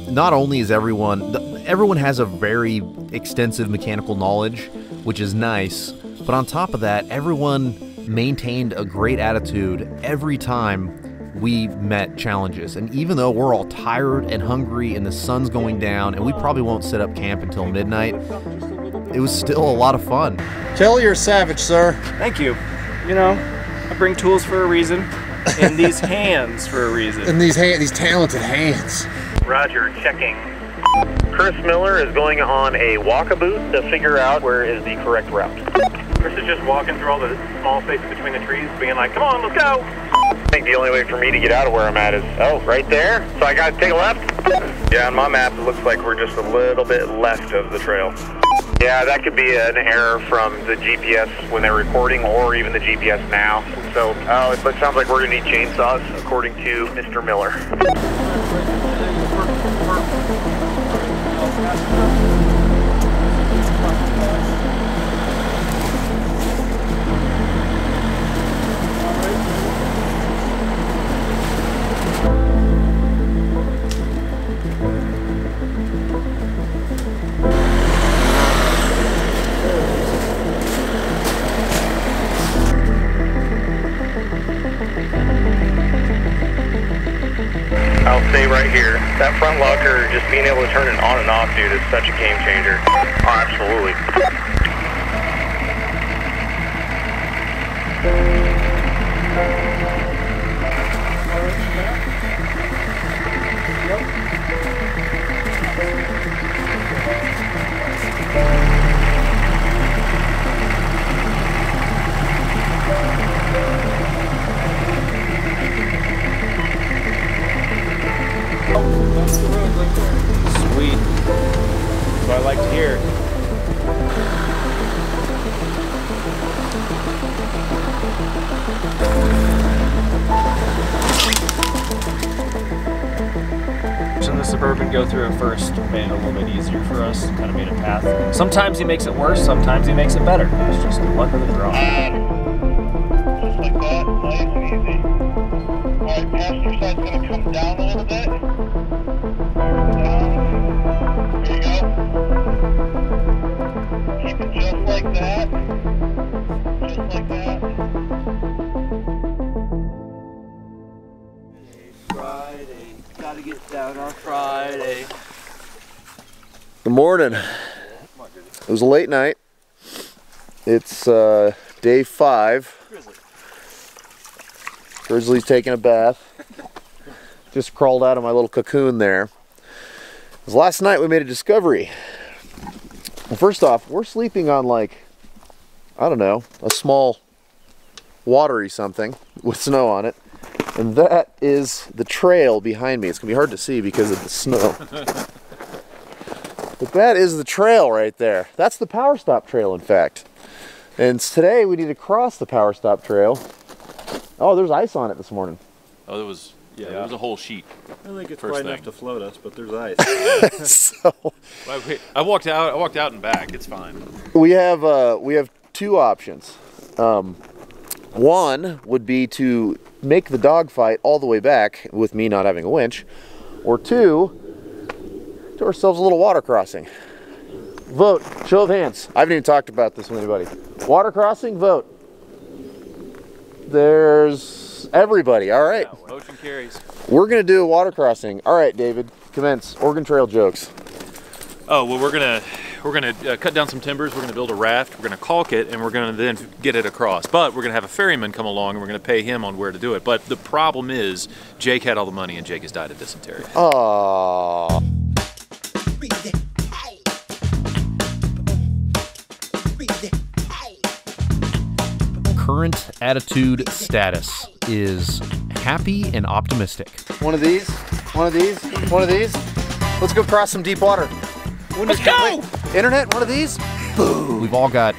not only is everyone has a very extensive mechanical knowledge, which is nice, but on top of that, everyone maintained a great attitude every time we met challenges. And even though we're all tired and hungry and the sun's going down and we probably won't set up camp until midnight, it was still a lot of fun. Kelly, you're a savage, sir. Thank you. You know, I bring tools for a reason. in these hands for a reason. And these talented hands. Roger, checking. Chris Miller is going on a walkabout to figure out where is the correct route. Chris is just walking through all the small spaces between the trees, being like, come on, let's go. I think the only way for me to get out of where I'm at is, oh, right there. So I gotta take a left? Yeah, on my map it looks like we're just a little bit left of the trail. Yeah, that could be an error from the GPS when they're recording, or even the GPS now. So, it sounds like we're gonna need chainsaws, according to Mr. Miller. I'll stay right here. That front locker, just being able to turn it on and off, dude, is such a game changer. Oh, absolutely. Sweet. That's what I like to hear. In the Suburban, go through it first, made it a little bit easier for us, kind of made a path. Sometimes he makes it worse, sometimes he makes it better. It's just luck of the draw. Just like that, nice and easy. Alright, passenger side's gonna come down a little bit. Down. There you go. Keep it just like that. Just like that. Friday, gotta get down on Friday. Good morning. It was a late night. It's day 5. Grizzly's taking a bath. Just crawled out of my little cocoon there. It was last night we made a discovery. Well, first off, we're sleeping on like, I don't know, a small watery something with snow on it. And that is the trail behind me. It's gonna be hard to see because of the snow. But that is the trail right there. That's the Powerstop Trail, in fact. And today we need to cross the Powerstop Trail. Oh, there's ice on it this morning. Oh, there was, yeah, there was a whole sheet. I think it's probably enough to float us, but there's ice. So I walked out and back. It's fine. We have 2 options. One would be to make the dogfight all the way back with me not having a winch, or 2, do ourselves a little water crossing. Vote. Show of hands. I haven't even talked about this with anybody. Water crossing, vote. There's everybody. All right. Yeah, motion carries. We're going to do a water crossing. All right, David, commence. Oregon Trail jokes. Oh, well, we're gonna cut down some timbers. We're gonna build a raft. We're gonna caulk it, and we're gonna then get it across. But we're gonna have a ferryman come along, and we're gonna pay him on where to do it. But the problem is, Jake had all the money, and Jake has died of dysentery. Aww. Current attitude status is happy and optimistic. One of these, one of these, one of these. Let's go cross some deep water. Let's go! Internet, one of these? Boom. We've all got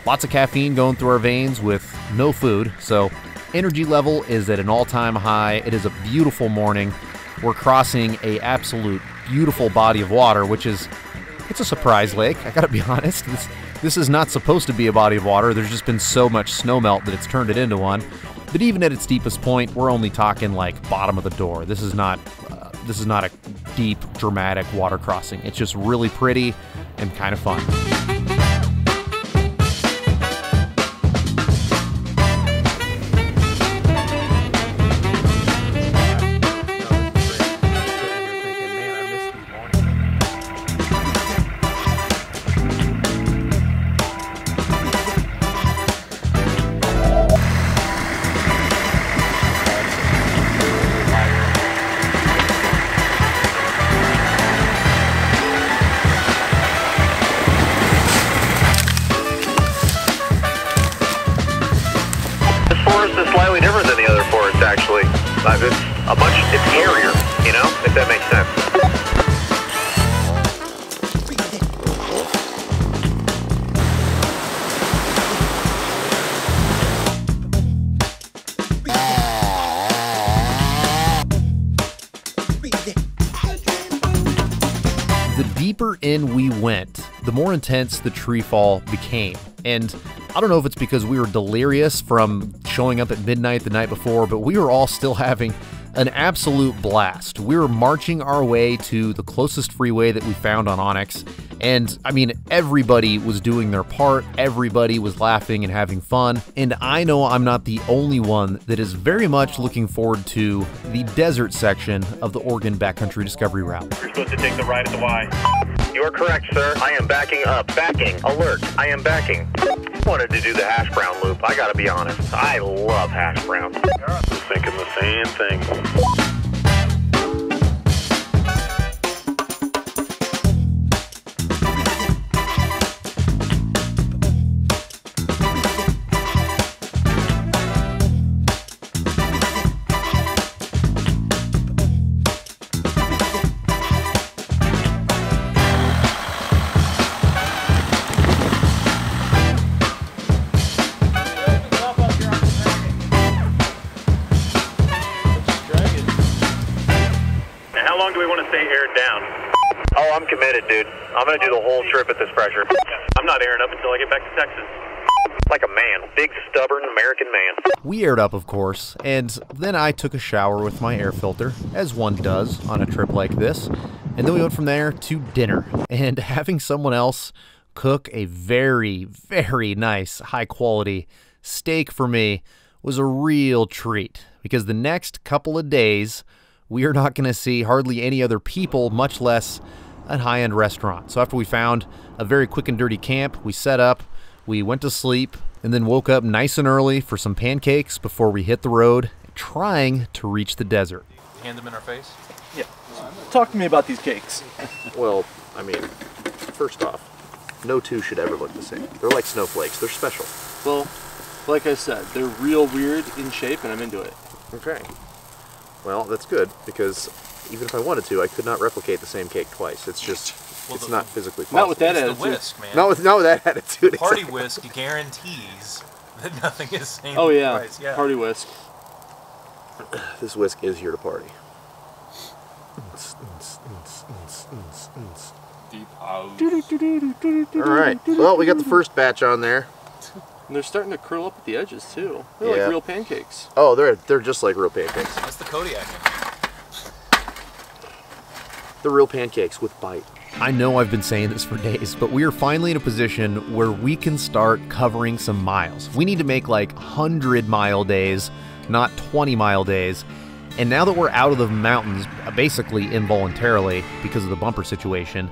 lots of caffeine going through our veins with no food, so energy level is at an all-time high. It is a beautiful morning. We're crossing a absolute beautiful body of water, which is, it's a surprise lake, I gotta be honest. This is not supposed to be a body of water. There's just been so much snow melt that it's turned it into one. But even at its deepest point, we're only talking like bottom of the door. This is not a deep, dramatic water crossing. It's just really pretty and kind of fun. it's scarier, you know, if that makes sense. The deeper in we went, the more intense the tree fall became. And I don't know if it's because we were delirious from showing up at midnight the night before, but we were all still having an absolute blast. We were marching our way to the closest freeway that we found on Onyx. And I mean, everybody was doing their part. Everybody was laughing and having fun. And I know I'm not the only one that is very much looking forward to the desert section of the Oregon Backcountry Discovery Route. You're supposed to take the right at the Y. You are correct, sir. I am backing up. Backing. Alert. I am backing. Wanted to do the hash brown loop. I gotta be honest. I love hash brown. I was thinking the same thing. Oh, I'm committed, dude. I'm going to do the whole trip at this pressure. I'm not airing up until I get back to Texas. Like a man. Big, stubborn American man. We aired up, of course, and then I took a shower with my air filter, as one does on a trip like this. And then we went from there to dinner. And having someone else cook a very, very nice, high-quality steak for me was a real treat. Because the next couple of days, we are not going to see hardly any other people, much less a high-end restaurant. So after we found a very quick and dirty camp, we set up, we went to sleep, and then woke up nice and early for some pancakes before we hit the road, trying to reach the desert. Hand them in our face? Yeah. Talk to me about these cakes. Well, I mean, first off, no two should ever look the same. They're like snowflakes. They're special. Well, like I said, they're real weird in shape, and I'm into it. Okay. Well, that's good, because even if I wanted to, I could not replicate the same cake twice. It's just, it's not physically possible. Not with that attitude. It's the whisk, man. Not with that attitude. Party exactly. whisk guarantees that nothing is same. Oh yeah, price. Yeah. party whisk. This whisk is here to party. Deep house. Alright, well, we got the first batch on there. And they're starting to curl up at the edges too. They're like real pancakes. Oh, they're just like real pancakes. That's the Kodiak. They're real pancakes with bite. I know I've been saying this for days, but we are finally in a position where we can start covering some miles. We need to make like 100-mile days, not 20-mile days. And now that we're out of the mountains, basically involuntarily because of the bumper situation,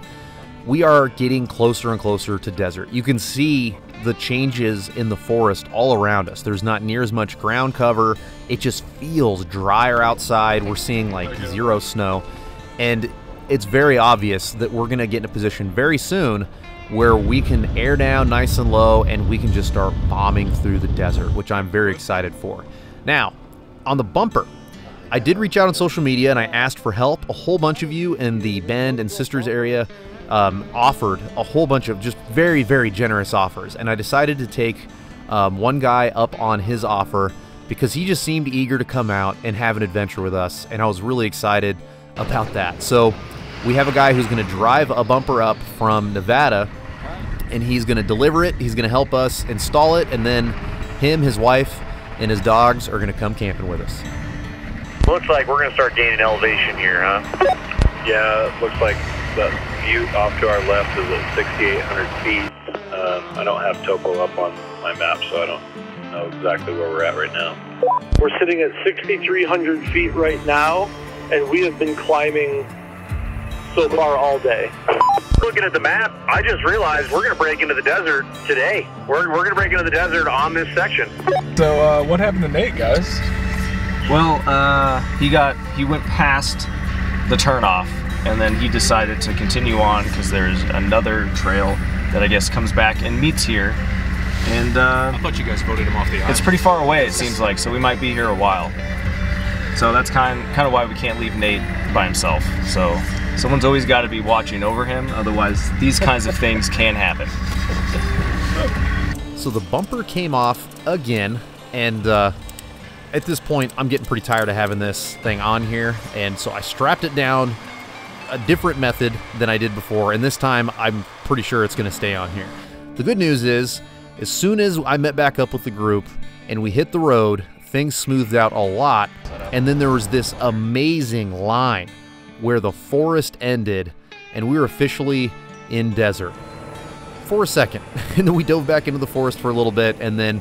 we are getting closer and closer to desert. You can see the changes in the forest all around us. There's not near as much ground cover. It just feels drier outside. We're seeing like zero snow. And it's very obvious that we're going to get in a position very soon where we can air down nice and low and we can just start bombing through the desert, which I'm very excited for. Now, on the bumper, I did reach out on social media and I asked for help. A whole bunch of you in the Bend and Sisters area offered a whole bunch of just very, very generous offers. And I decided to take one guy up on his offer because he just seemed eager to come out and have an adventure with us. And I was really excited about that. So we have a guy who's going to drive a bumper up from Nevada and he's going to deliver it. He's going to help us install it. And then him, his wife, and his dogs are going to come camping with us. Looks like we're going to start gaining elevation here, huh? Yeah, it looks like the view off to our left is at 6,800 feet. I don't have topo up on my map, so I don't know exactly where we're at right now. We're sitting at 6,300 feet right now, and we have been climbing so far all day. Looking at the map, I just realized we're going to break into the desert today. We're going to break into the desert on this section. So what happened to Nate, guys? Well, he went past the turnoff, and then he decided to continue on because there's another trail that I guess comes back and meets here. And I thought you guys voted him off the island. It's pretty far away, it seems like, so we might be here a while. So that's kind of why we can't leave Nate by himself. So someone's always got to be watching over him, otherwise these kinds of things can happen. So the bumper came off again, and at this point I'm getting pretty tired of having this thing on here, and so I strapped it down a different method than I did before, and this time I'm pretty sure it's going to stay on here. The good news is, as soon as I met back up with the group and we hit the road, things smoothed out a lot, and then there was this amazing line where the forest ended and we were officially in desert for a second. And then we dove back into the forest for a little bit, and then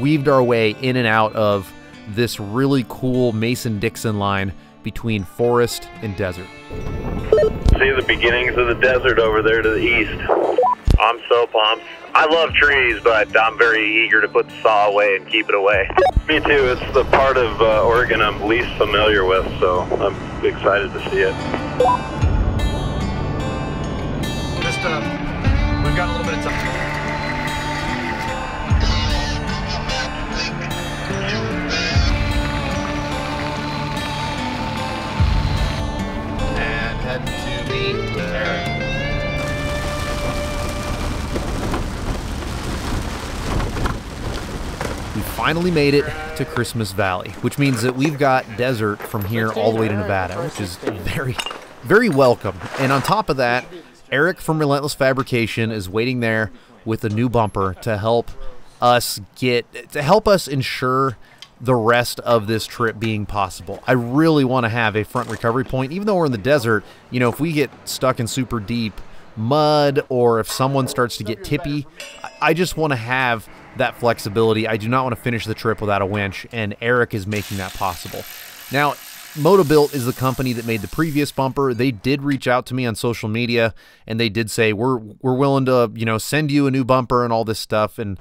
weaved our way in and out of this really cool Mason-Dixon line between forest and desert. See the beginnings of the desert over there to the east. I'm so pumped. I love trees, but I'm very eager to put the saw away and keep it away. Me too. It's the part of Oregon I'm least familiar with, so I'm excited to see it. Just, we've got a little bit of time. Head to meet Eric. We finally made it to Christmas Valley, which means that we've got desert from here all the way to Nevada, which is very, very welcome. And on top of that, Eric from Relentless Fabrication is waiting there with a new bumper to help us ensure the rest of this trip being possible. I really want to have a front recovery point, even though we're in the desert. You know, if we get stuck in super deep mud, or if someone starts to get tippy, I just want to have that flexibility. I do not want to finish the trip without a winch, and Eric is making that possible. Now, Motobuilt is the company that made the previous bumper. They did reach out to me on social media, and they did say, we're willing to, you know, send you a new bumper and all this stuff, and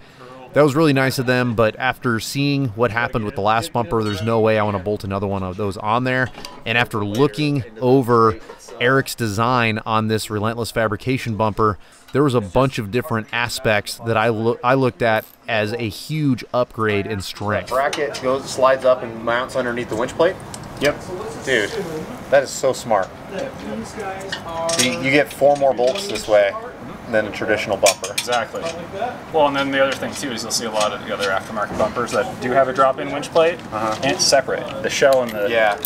that was really nice of them. But after seeing what happened with the last bumper, there's no way I want to bolt another one of those on there. And after looking over Eric's design on this Relentless Fabrication bumper, there was a bunch of different aspects that I looked at as a huge upgrade in strength. Bracket slides up and mounts underneath the winch plate? Yep. Dude, that is so smart. You get 4 more bolts this way than a traditional bumper. Exactly. Well, and then the other thing too is you'll see a lot of the other aftermarket bumpers that do have a drop-in winch plate, and it's separate, the shell and the... Yeah.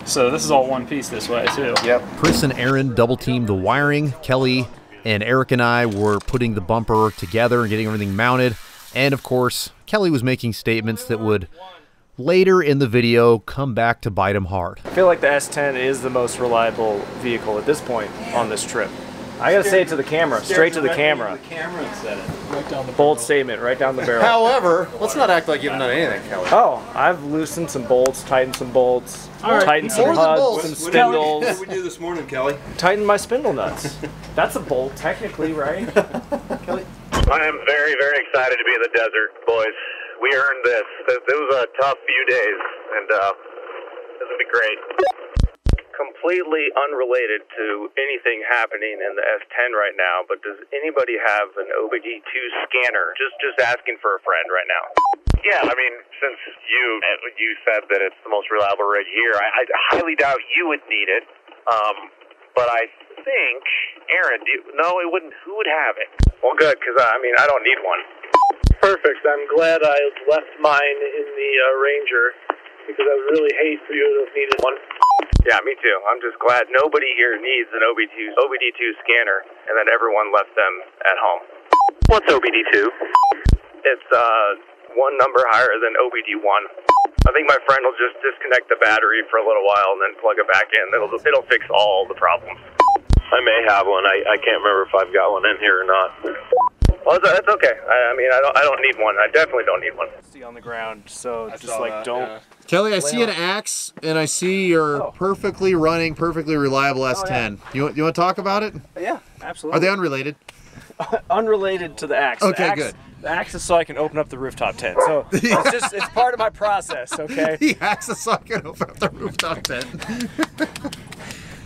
So this is all one piece this way too. Yep. Chris and Aaron double-teamed the wiring. Kelly and Eric and I were putting the bumper together and getting everything mounted. And of course, Kelly was making statements that would later in the video come back to bite him hard. I feel like the S10 is the most reliable vehicle at this point on this trip. I gotta say it to the camera, straight to the camera. Bold statement, right down the barrel. However, let's not act like you haven't done anything, Kelly. Oh, I've loosened some bolts, tightened some bolts, tightened some hubs, some spindles. What did we do this morning, Kelly? Tightened my spindle nuts. That's a bolt, technically, right? Kelly? I am very, very excited to be in the desert, boys. We earned this. It was a tough few days, and this will be great. Completely unrelated to anything happening in the S10 right now, but does anybody have an OBD2 scanner? Just asking for a friend right now. Yeah, I mean, since you said that it's the most reliable rig here, I highly doubt you would need it. But I think, Aaron, no, it wouldn't. Who would have it? Well, good, because I mean, I don't need one. Perfect. I'm glad I left mine in the Ranger, because I would really hate for you to have needed one. Yeah, me too. I'm just glad nobody here needs an OBD2 scanner, and that everyone left them at home. What's OBD2? It's one number higher than OBD1. I think my friend will just disconnect the battery for a little while and then plug it back in. It'll fix all the problems. I may have one. I can't remember if I've got one in here or not. Well, that's okay. I mean, I don't need one. I definitely don't need one. See on the ground, so just like don't. Yeah. Kelly, I see an axe, and I see your perfectly running, perfectly reliable S10. Yeah. You want to talk about it? Yeah, absolutely. Are they unrelated? Unrelated to the axe. Okay, good. The axe is so I can open up the rooftop tent. So it's part of my process, okay? The axe is so I can open up the rooftop tent.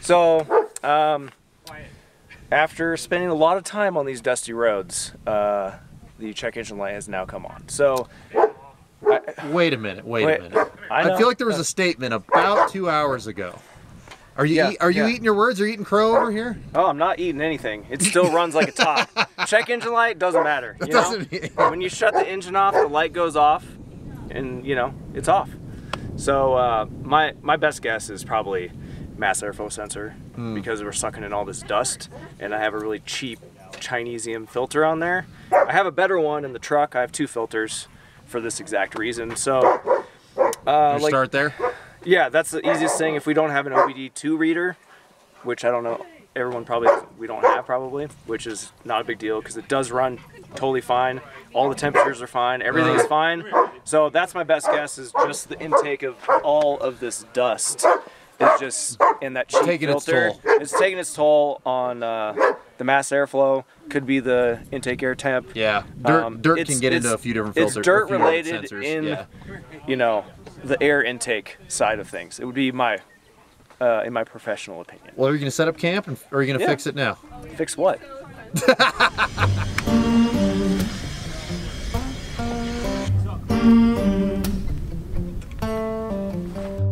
So, after spending a lot of time on these dusty roads, the check engine light has now come on. So, Wait a minute. I feel like there was a statement about 2 hours ago. Are you eating your words? Are you eating crow over here? Oh, I'm not eating anything. It still runs like a top. Check engine light, doesn't matter. You know? When you shut the engine off, the light goes off, and you know it's off. So my best guess is probably mass airflow sensor because we're sucking in all this dust, and I have a really cheap Chinesium filter on there. I have a better one in the truck. I have 2 filters for this exact reason. So start there. Yeah, that's the easiest thing. If we don't have an OBD2 reader, which I don't know, we don't have probably, which is not a big deal because it does run totally fine. All the temperatures are fine. Everything is fine. So that's my best guess, is just the intake of all of this dust is just in that cheap filter. It's taking its toll on the mass airflow. Could be the intake air temp. Yeah, dirt can get into a few different filters. It's dirt related in, you know, the air intake side of things. It would be my, in my professional opinion. Well, are you going to set up camp, or are you going to fix it now? Fix what?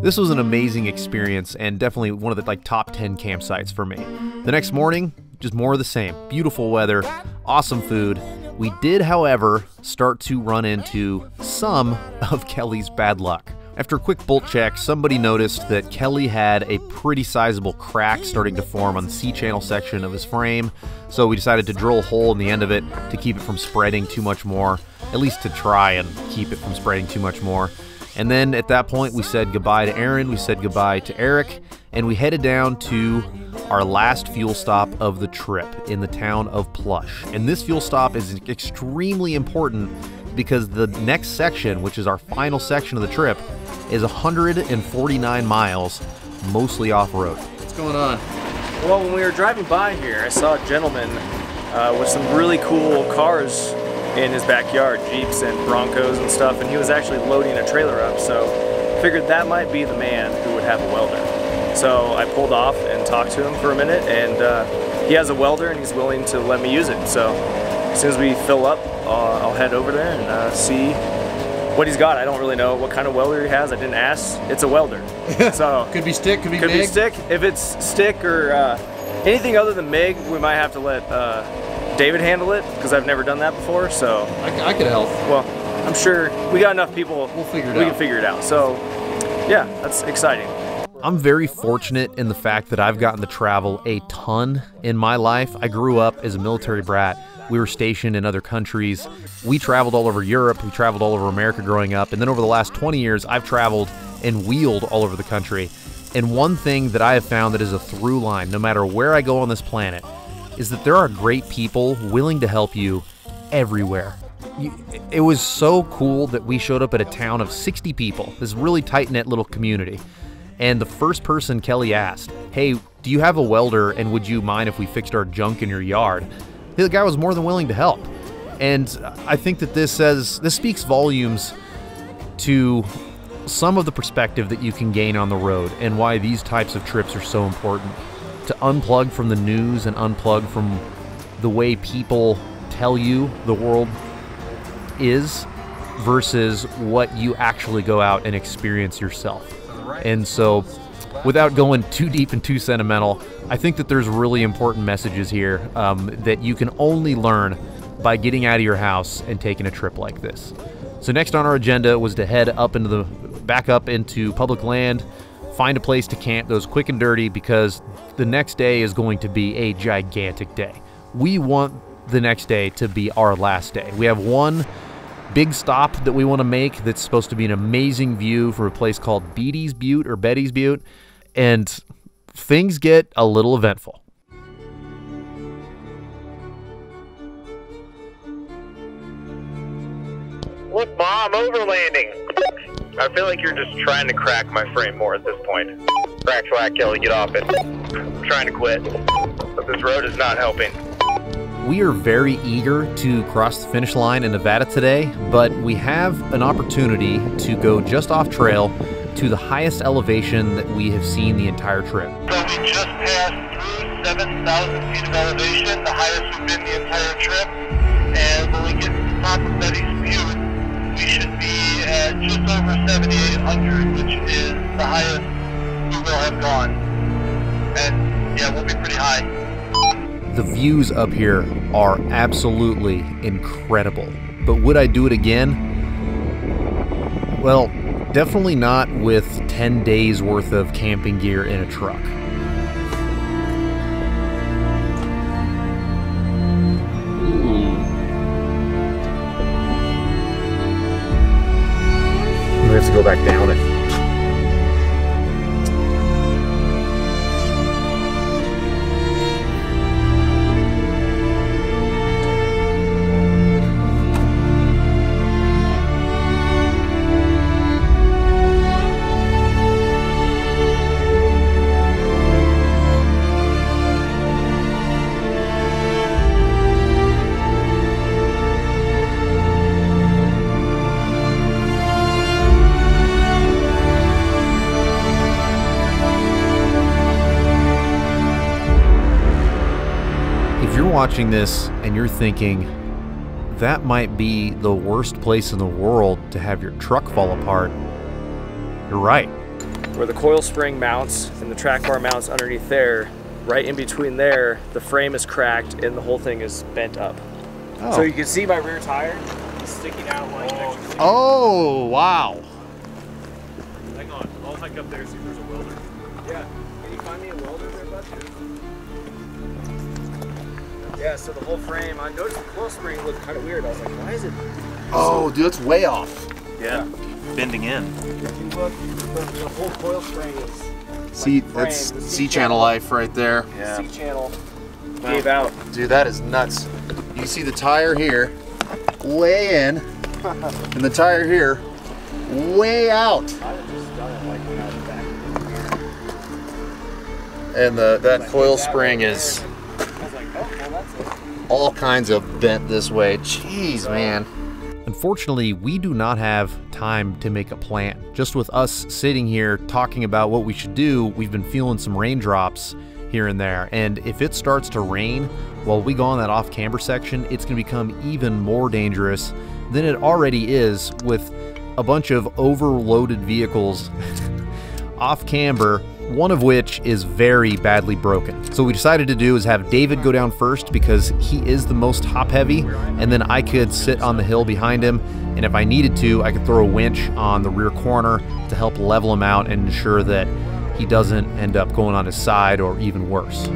This was an amazing experience and definitely one of the top 10 campsites for me. The next morning, just more of the same. Beautiful weather, awesome food. We did, however, start to run into some of Kelly's bad luck. After a quick bolt check, somebody noticed that Kelly had a pretty sizable crack starting to form on the C-channel section of his frame, so we decided to drill a hole in the end of it to keep it from spreading too much more, at least to try and keep it from spreading too much more. And then at that point, we said goodbye to Aaron, we said goodbye to Eric, and we headed down to our last fuel stop of the trip in the town of Plush. And this fuel stop is extremely important because the next section, which is our final section of the trip, is 149 miles, mostly off-road. What's going on? Well, when we were driving by here, I saw a gentleman with some really cool cars in his backyard, Jeeps and Broncos and stuff, and he was actually loading a trailer up, so figured that might be the man who would have a welder. So I pulled off and talked to him for a minute, and he has a welder and he's willing to let me use it. So as soon as we fill up, I'll head over there and see what he's got. I don't really know what kind of welder he has. I didn't ask. It's a welder. So could be stick, could be MIG. Could be stick. If it's stick or anything other than MIG, we might have to let David handle it because I've never done that before. So I could help. Well, I'm sure we got enough people. We'll figure it out. We can figure it out. So yeah, that's exciting. I'm very fortunate in the fact that I've gotten to travel a ton in my life. I grew up as a military brat. We were stationed in other countries. We traveled all over Europe. We traveled all over America growing up. And then over the last 20 years, I've traveled and wheeled all over the country. And one thing that I have found that is a through line, no matter where I go on this planet, is that there are great people willing to help you everywhere. It was so cool that we showed up at a town of 60 people, this really tight-knit little community. And the first person Kelly asked, hey, do you have a welder and would you mind if we fixed our junk in your yard? The guy was more than willing to help. And I think that this speaks volumes to some of the perspective that you can gain on the road and why these types of trips are so important. To unplug from the news and unplug from the way people tell you the world is versus what you actually go out and experience yourself. And so, without going too deep and too sentimental, I think that there's really important messages here that you can only learn by getting out of your house and taking a trip like this. So next on our agenda was to head up into back up into public land, find a place to camp that was quick and dirty because the next day is going to be a gigantic day. We want the next day to be our last day. We have one big stop that we want to make that's supposed to be an amazing view for a place called Beatty's Butte or Betty's Butte, and things get a little eventful. Look, Mom, overlanding. I feel like you're just trying to crack my frame more at this point. Crack, slack, Kelly, get off it. I'm trying to quit, but this road is not helping. We are very eager to cross the finish line in Nevada today, but we have an opportunity to go just off trail to the highest elevation that we have seen the entire trip. So we just passed through 7,000 feet of elevation, the highest we've been the entire trip, and when we get to the top of Betty's Butte, we should be at just over 7,800, which is the highest we will have gone. And yeah, we'll be pretty high. The views up here are absolutely incredible. But would I do it again? Well, definitely not with 10 days worth of camping gear in a truck. We have to go back down it. If you're watching this and you're thinking, that might be the worst place in the world to have your truck fall apart, you're right. Where the coil spring mounts and the track bar mounts underneath there, right in between there, the frame is cracked and the whole thing is bent up. Oh. So you can see my rear tire is sticking out like next to Oh, wow. Hang on, I'll hike up there, see if there's a welder. Yeah, can you find me a welder there, bud? Yeah, so the whole frame, I noticed the coil spring looked kind of weird. I was like, why is it? Oh, dude, that's way off. Yeah, bending in. If you look, the whole coil spring is See, like that's framed. The C-channel life right there. Yeah. C-channel gave out. Dude, that is nuts. You can see the tire here, way in, and the tire here, way out. I would just done it like when I was back. And that coil spring is I was like, oh, well, that's it. all kinds of bent this way. Jeez, man. Unfortunately, we do not have time to make a plan. Just with us sitting here talking about what we should do, we've been feeling some raindrops here and there. And if it starts to rain while we go on that off-camber section, it's going to become even more dangerous than it already is with a bunch of overloaded vehicles off-camber, one of which is very badly broken. So what we decided to do is have David go down first because he is the most top heavy, and then I could sit on the hill behind him, and if I needed to, I could throw a winch on the rear corner to help level him out and ensure that he doesn't end up going on his side or even worse.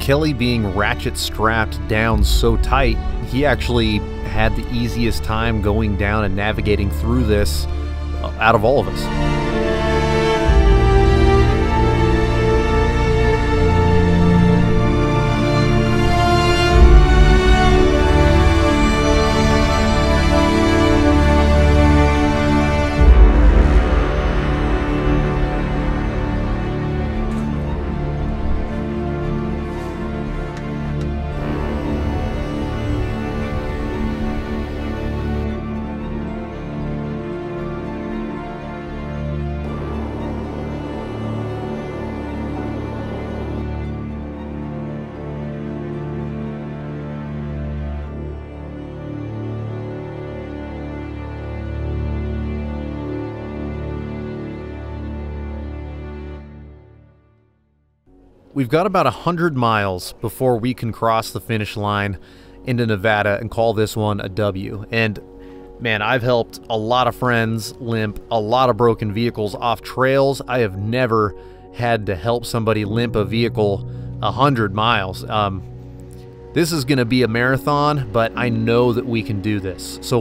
Kelly being ratchet strapped down so tight, he actually had the easiest time going down and navigating through this out of all of us. We've got about 100 miles before we can cross the finish line into Nevada and call this one a W. And man, I've helped a lot of friends limp a lot of broken vehicles off trails. I have never had to help somebody limp a vehicle 100 miles. This is going to be a marathon, but I know that we can do this. So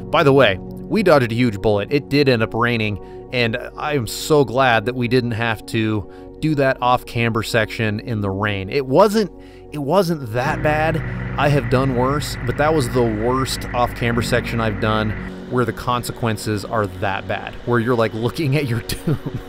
by the way, we dodged a huge bullet. It did end up raining, and I am so glad that we didn't have to do that off-camber section in the rain. It wasn't that bad. I have done worse, but that was the worst off-camber section I've done where the consequences are that bad, where you're like looking at your doom.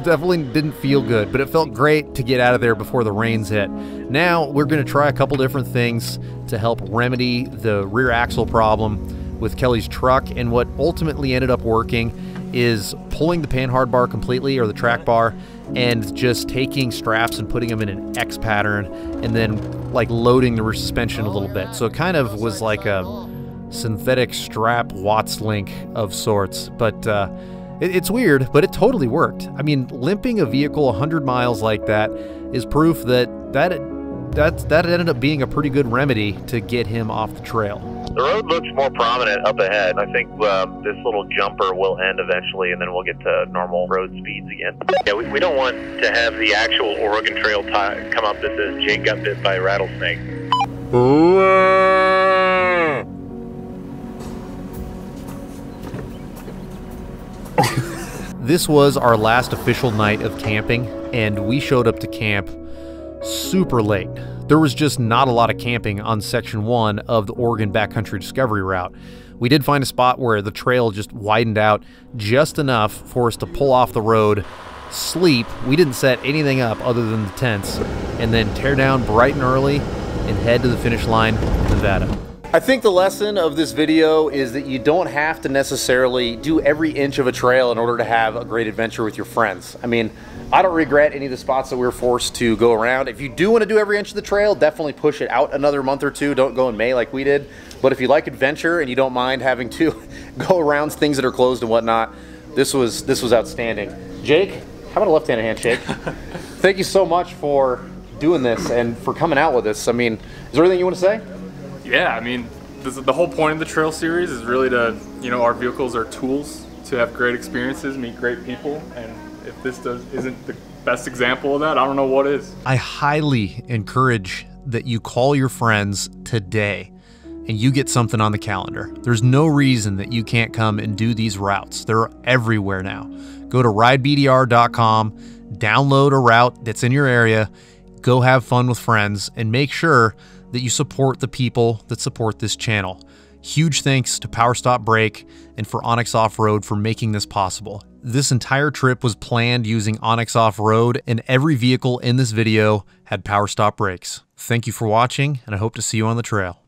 Definitely didn't feel good, but it felt great to get out of there before the rains hit. Now we're going to try a couple different things to help remedy the rear axle problem with Kelly's truck, and what ultimately ended up working is pulling the panhard bar completely, or the track bar, and just taking straps and putting them in an X pattern, and then like loading the rear suspension a little bit. So it kind of was like a synthetic strap Watts link of sorts, but it's weird, but it totally worked. I mean, limping a vehicle 100 miles like that is proof that ended up being a pretty good remedy to get him off the trail. The road looks more prominent up ahead. I think this little jumper will end eventually, and then we'll get to normal road speeds again. Yeah, we don't want to have the actual Oregon Trail come up that says Jake got bit by a rattlesnake. This was our last official night of camping, and we showed up to camp super late. There was just not a lot of camping on section 1 of the Oregon Backcountry Discovery Route. We did find a spot where the trail just widened out just enough for us to pull off the road, sleep. We didn't set anything up other than the tents, and then tear down bright and early and head to the finish line in Nevada. I think the lesson of this video is that you don't have to necessarily do every inch of a trail in order to have a great adventure with your friends. I mean, I don't regret any of the spots that we were forced to go around. If you do want to do every inch of the trail, definitely push it out another month or two. Don't go in May like we did. But if you like adventure and you don't mind having to go around things that are closed and whatnot, this was outstanding. Jake, how about a left-handed handshake? Thank you so much for doing this and for coming out with this. I mean, is there anything you want to say? Yeah, I mean, the whole point of the trail series is really to, you know, our vehicles are tools to have great experiences, meet great people, and if this isn't the best example of that, I don't know what is. I highly encourage that you call your friends today and you get something on the calendar. There's no reason that you can't come and do these routes. They're everywhere now. Go to ridebdr.com, download a route that's in your area, go have fun with friends, and make sure that you support the people that support this channel. Huge thanks to Powerstop Brake and for Onyx Off-Road for making this possible. This entire trip was planned using Onyx Off-Road, and every vehicle in this video had Powerstop brakes. Thank you for watching, and I hope to see you on the trail.